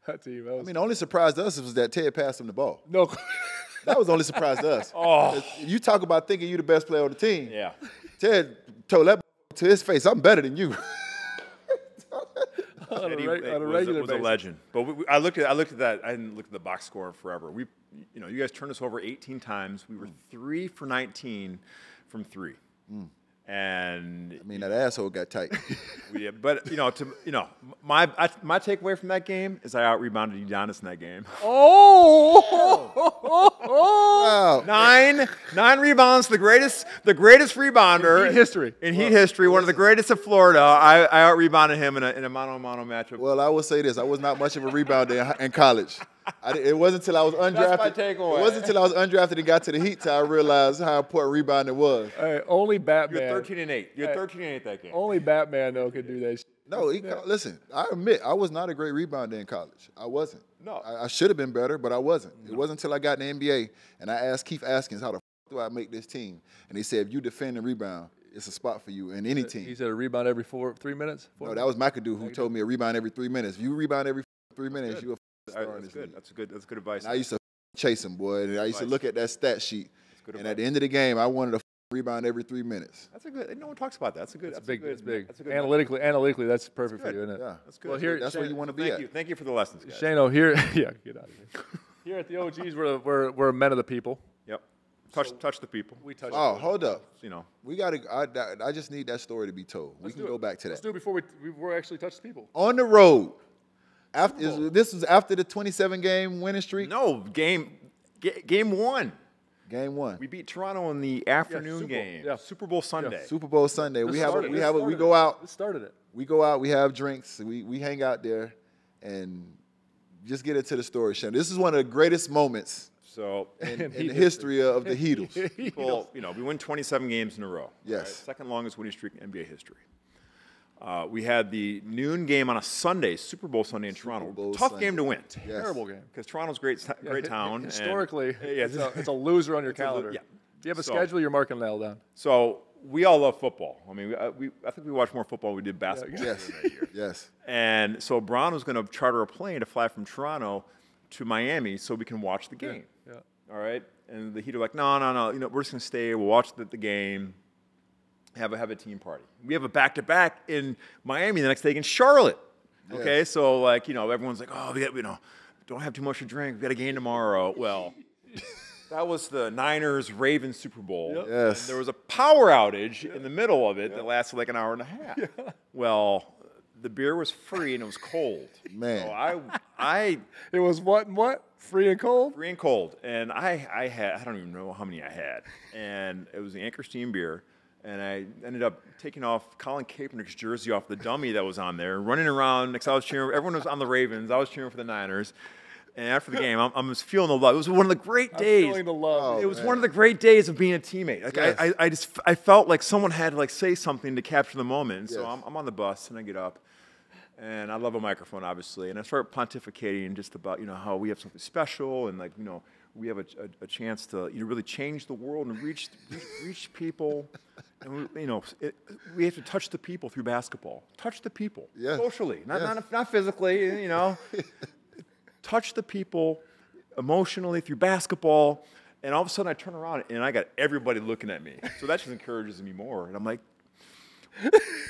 The only surprise to us was that Ted passed him the ball. No. That was the only surprise to us. Oh. You talk about thinking you're the best player on the team. Yeah. Ted told that to his face, I'm better than you. on a regular was a legend. But I looked at that. I didn't look at the box score forever. You guys turned us over 18 times. We were 3 for 19 from 3. And that asshole got tight. But my takeaway from that game is I out-rebounded Udonis in that game. Oh! Wow. 9 rebounds, the greatest rebounder in history. Heat history, one of the greatest of Florida. I out-rebounded him in a mano-a-mano matchup. Well, I will say this: I was not much of a rebounder in college. It wasn't until I was undrafted. That's my takeaway. It wasn't until I was undrafted and got to the Heat till I realized how important rebounding was. Only Batman. You're 13-8. You're 13-8 that game. Only Batman though could do that. No, listen. I admit I was not a great rebounder in college. I wasn't. No, I should have been better, but I wasn't. No. It wasn't until I got in the NBA and I asked Keith Askins, "How the f do I make this team?" And he said, "If you defend and rebound, it's a spot for you in any team." He said a rebound every 3 minutes. No, that was McAdoo who told me a rebound every 3 minutes. If you rebound every 3 minutes, you're a star in this league. That's good advice. And I used to chase him, boy. And I used to look at that stat sheet. And at the end of the game, I wanted a rebound every 3 minutes. That's a good. No one talks about that. That's big. That's big. Analytically, that's perfect for you, isn't it? Yeah, that's good. Well, that's where you want to be at. Thank you for the lessons, guys. Shane, here, get out of here. Here at the OGs, we're men of the people. Yep. Touch the people. We touch. Oh, hold up. We got to. I just need that story to be told. We can go back to that. Let's do it before we actually touch the people. On the road. This was after the 27-game winning streak. No, game 1. Game 1. We beat Toronto in the afternoon game. Yeah. Super Bowl Sunday. Yeah. Super Bowl Sunday. We go out. This started it. We go out. We have drinks. We hang out there, and just get into the story, Sean. This is one of the greatest moments. So in the history of the Heatles. People, we win 27 games in a row. Yes. Right? Second longest winning streak in NBA history. We had the noon game on a Sunday, Super Bowl Sunday in Toronto. Tough game to win. Yes. Terrible game. Because Toronto's great town. Historically, it's a loser on your calendar. If you have a schedule, you're marking that down. So we all love football. I mean, I think we watched more football than we did basketball that year. Yes. And so Bron was going to charter a plane to fly from Toronto to Miami so we can watch the game. Yeah. All right. And the Heat are like, no, no, no. You know, we're just gonna stay. We'll watch the game. Have a team party. We have a back-to-back in Miami the next day against Charlotte. Okay, so like, you know, everyone's like, oh, we got, you know, don't have too much to drink. We got a game tomorrow. Well, that was the Niners-Ravens Super Bowl. Yep. Yes. And there was a power outage in the middle of it that lasted like an hour and a half. Yeah. Well, the beer was free and it was cold. Man. So It was what and what? Free and cold? Free and cold. And I don't even know how many I had. And it was the Anchor Steam beer. And I ended up taking off Colin Kaepernick's jersey off the dummy that was on there, running around because I was cheering. Everyone was on the Ravens. I was cheering for the Niners. And after the game, I'm just feeling the love. It was one of the great days. Feeling the love. It was one of the great days of being a teammate. Like Yes. I felt like someone had to like say something to capture the moment. And so Yes. I'm on the bus and I get up, and I love a microphone, obviously, and I start pontificating just about, you know, how we have something special and, like, you know, we have a chance to, you know, really change the world and reach people. And we, you know, we have to touch the people through basketball. Touch the people, Yes. socially, Yes. not physically. You know, touch the people emotionally through basketball. And all of a sudden, I turn around and I got everybody looking at me. So that just encourages me more. And I'm like,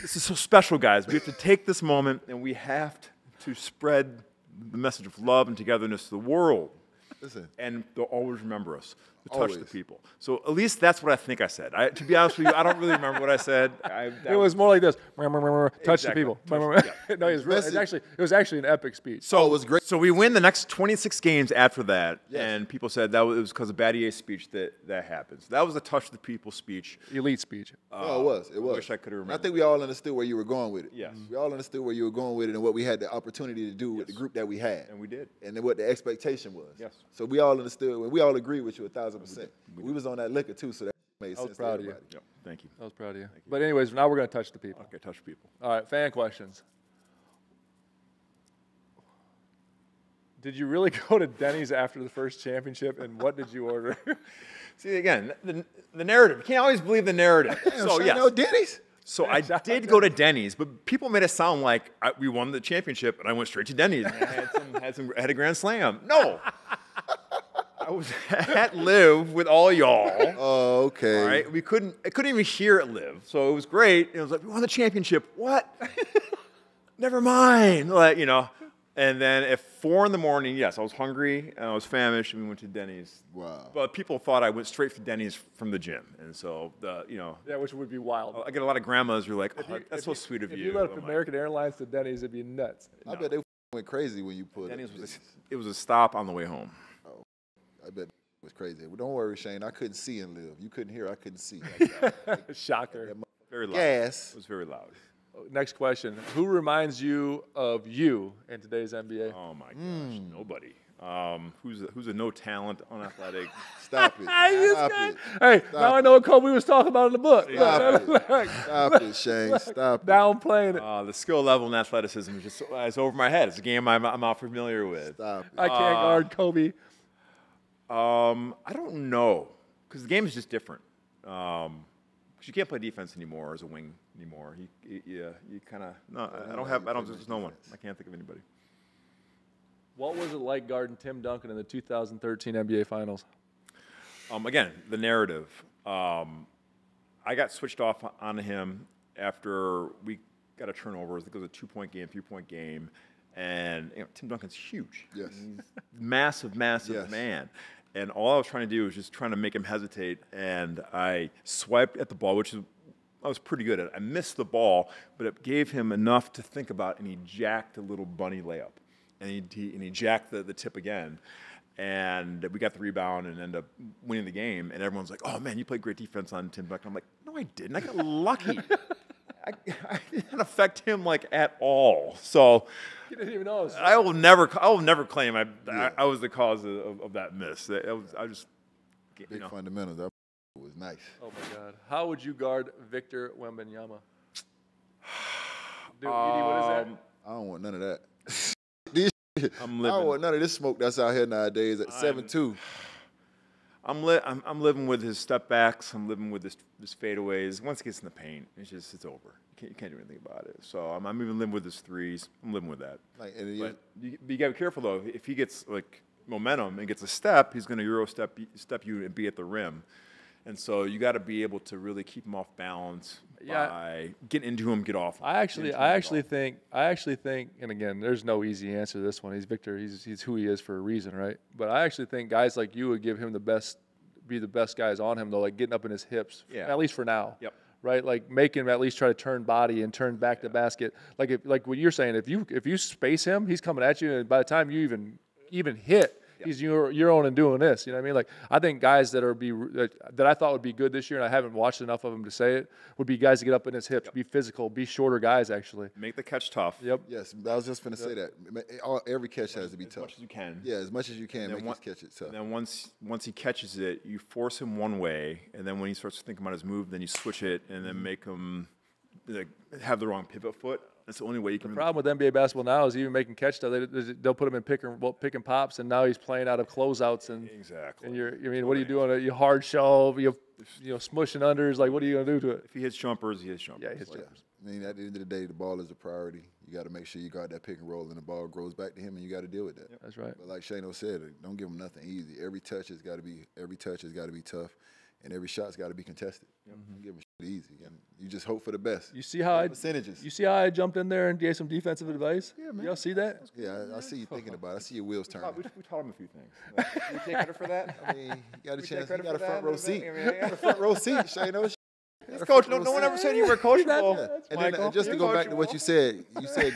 this is so special, guys. We have to take this moment and we have to spread the message of love and togetherness to the world. Listen. And they'll always remember us, to touch Always. the people. So at least that's what I think I said. To be honest with you, I don't really remember what I said. It was more like this. Touch the Exactly. people. Touch- No, it was actually an epic speech. So it was great. So we win the next 26 games after that, Yes. and people said that it was because of Battier's speech that happened. So that was a touch the people speech. Elite speech. Oh, it was. It was. I wish I could have And I remembered. think we all understood where you were going with it. Yes. We all understood where you were going with it and what we had the opportunity to do with the group that we had. And we did. And then what the expectation was. Yes. So we all understood, and we all agree with you 1,000%. We was on that liquor too, so that made sense. proud to of you. everybody. Yep. Thank you. I was proud of you. But anyways, now we're going to touch the people. Okay, touch people. All right, fan questions. Did you really go to Denny's after the first championship, and what did you order? See, again, the narrative. You can't always believe the narrative. So, yes. No Denny's? So I did go to Denny's, but people made it sound like we won the championship, and I went straight to Denny's and I had a grand slam. No. I was at Live with all y'all. Oh, okay. All right, I couldn't even hear it Live, so it was great. It was like, we won the championship. What? Never mind. Like, you know. And then at 4 in the morning, yes, I was hungry and I was famished, and we went to Denny's. Wow. But people thought I went straight to Denny's from the gym, and so you know. Yeah, which would be wild. I get a lot of grandmas who are like, oh, that's so If sweet of If you. you left I'm like, American Airlines to Denny's, it'd be nuts. I bet they went crazy when you put Denny's it. it was a stop on the way home. I bet it was crazy. Well, don't worry, Shane. I couldn't see and live. You couldn't hear. I couldn't see. Shocker. Very loud. Gas. It was very loud. Next question. Who reminds you of you in today's NBA? Oh my gosh, nobody. Who's a no talent, unathletic. Stop it. Stop it. Hey, now I know what Kobe was talking about in the book. Stop it. Stop it, Shane. Stop it. Downplaying it. The skill level and athleticism is just it's over my head. It's a game I'm not familiar with. Stop it. I can't guard Kobe. I don't know, because the game is just different. You can't play defense anymore as a wing anymore. You kind of no. There's no one. I can't think of anybody. What was it like guarding Tim Duncan in the 2013 NBA Finals? Again, the narrative. I got switched off onto him after we got a turnover. I think it was a 2-point game, 3-point game, and you know, Tim Duncan's huge. Yes. He's massive Yes. man. And all I was trying to do was just trying to make him hesitate, and I swiped at the ball, which I was pretty good at. I missed the ball, but it gave him enough to think about, and he jacked a little bunny layup, and he jacked the tip again, and we got the rebound and ended up winning the game. And everyone's like, "Oh man, you played great defense on Tim Duncan." I'm like, "No, I didn't. I got lucky. I didn't affect him like at all." So. You didn't even know. I will never claim I was the cause of that miss. I just, you Big know. fundamentals. That was nice. Oh my God. How would you guard Victor Wembanyama? Dude, Edie, what is that? I don't want none of that. I'm I living. don't want none of this smoke that's out here nowadays at 7'2". I'm living with his step backs. I'm living with his fadeaways. Once he gets in the paint, it's over. You can't do anything about it. So I'm even living with his threes. I'm living with that. Like, But you got to be careful though. If he gets like momentum and gets a step, he's going to Euro step you and be at the rim. And so you got to be able to really keep him off balance by getting into him, get off. I actually think, and again, there's no easy answer to this one. He's Victor. He's who he is for a reason, right? But I actually think guys like you would give him be the best guys on him, though, like getting up in his hips, at least for now. Yep. Right, like make him at least try to turn body and turn back to basket. Like what you're saying, if you space him, he's coming at you, and by the time you even hit, he's your own and doing this. You know what I mean? Like I think guys that I thought would be good this year, and I haven't watched enough of them to say it, would be guys to get up in his hips, be physical, be shorter guys actually. Make the catch tough. Yep. Yes, I was just going to say that. Every catch has to be tough. As much as you can. Yeah, as much as you can, make his catch it tough. And then once he catches it, you force him one way, and then when he starts to think about his move, then you switch it, and then make him have the wrong pivot foot. That's the only way you can. The problem with NBA basketball now is even making catch stuff. They'll put him in pick and pops, and now he's playing out of closeouts. And exactly. And what are you doing? You hard shove, you smushing unders. Like what are you gonna do to it? If he hits jumpers, he hits jumpers. Yeah, he hits jumpers. I mean, at the end of the day, the ball is a priority. You got to make sure you guard that pick and roll, and the ball grows back to him, and you got to deal with that. That's right. But like Shano said, don't give him nothing easy. Every touch has got to be tough, and every shot's got to be contested. Don't give him shit easy, and you just hope for the best. You see how percentages? You see how I jumped in there and gave some defensive advice? Yeah, man. Y'all see that? Yeah, I see you thinking about it. I see your wheels turning. We taught him a few things. Can we take credit for that? I mean, you got a chance. You credit got a for front that? row seat. I mean, You got a front row seat, Shano. Coach, no one ever said you were coachable. And then just to go back to what you said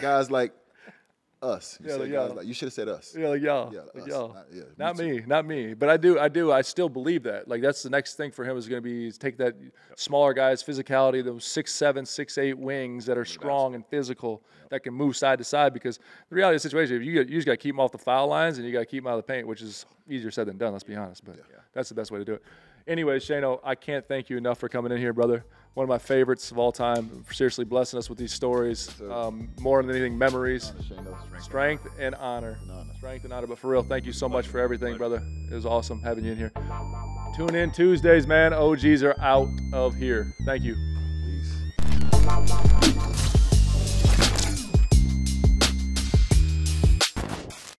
guys like us. You should have said us. Yeah, like y'all. Yeah, like us. y'all. Not me. But I still believe that. Like that's the next thing for him is going to be take that smaller guys' physicality, those 6'7", 6'8" wings that are strong and physical that can move side to side. Because the reality of the situation, if you just got to keep them off the foul lines and you got to keep them out of the paint, which is easier said than done. Let's be honest. But that's the best way to do it. Anyways, Shano, I can't thank you enough for coming in here, brother. One of my favorites of all time. For seriously blessing us with these stories. More than anything, memories, strength and honor. Strength and honor. But for real, thank you so much for everything, brother. It was awesome having you in here. Tune in Tuesdays, man. OGs are out of here. Thank you. Peace.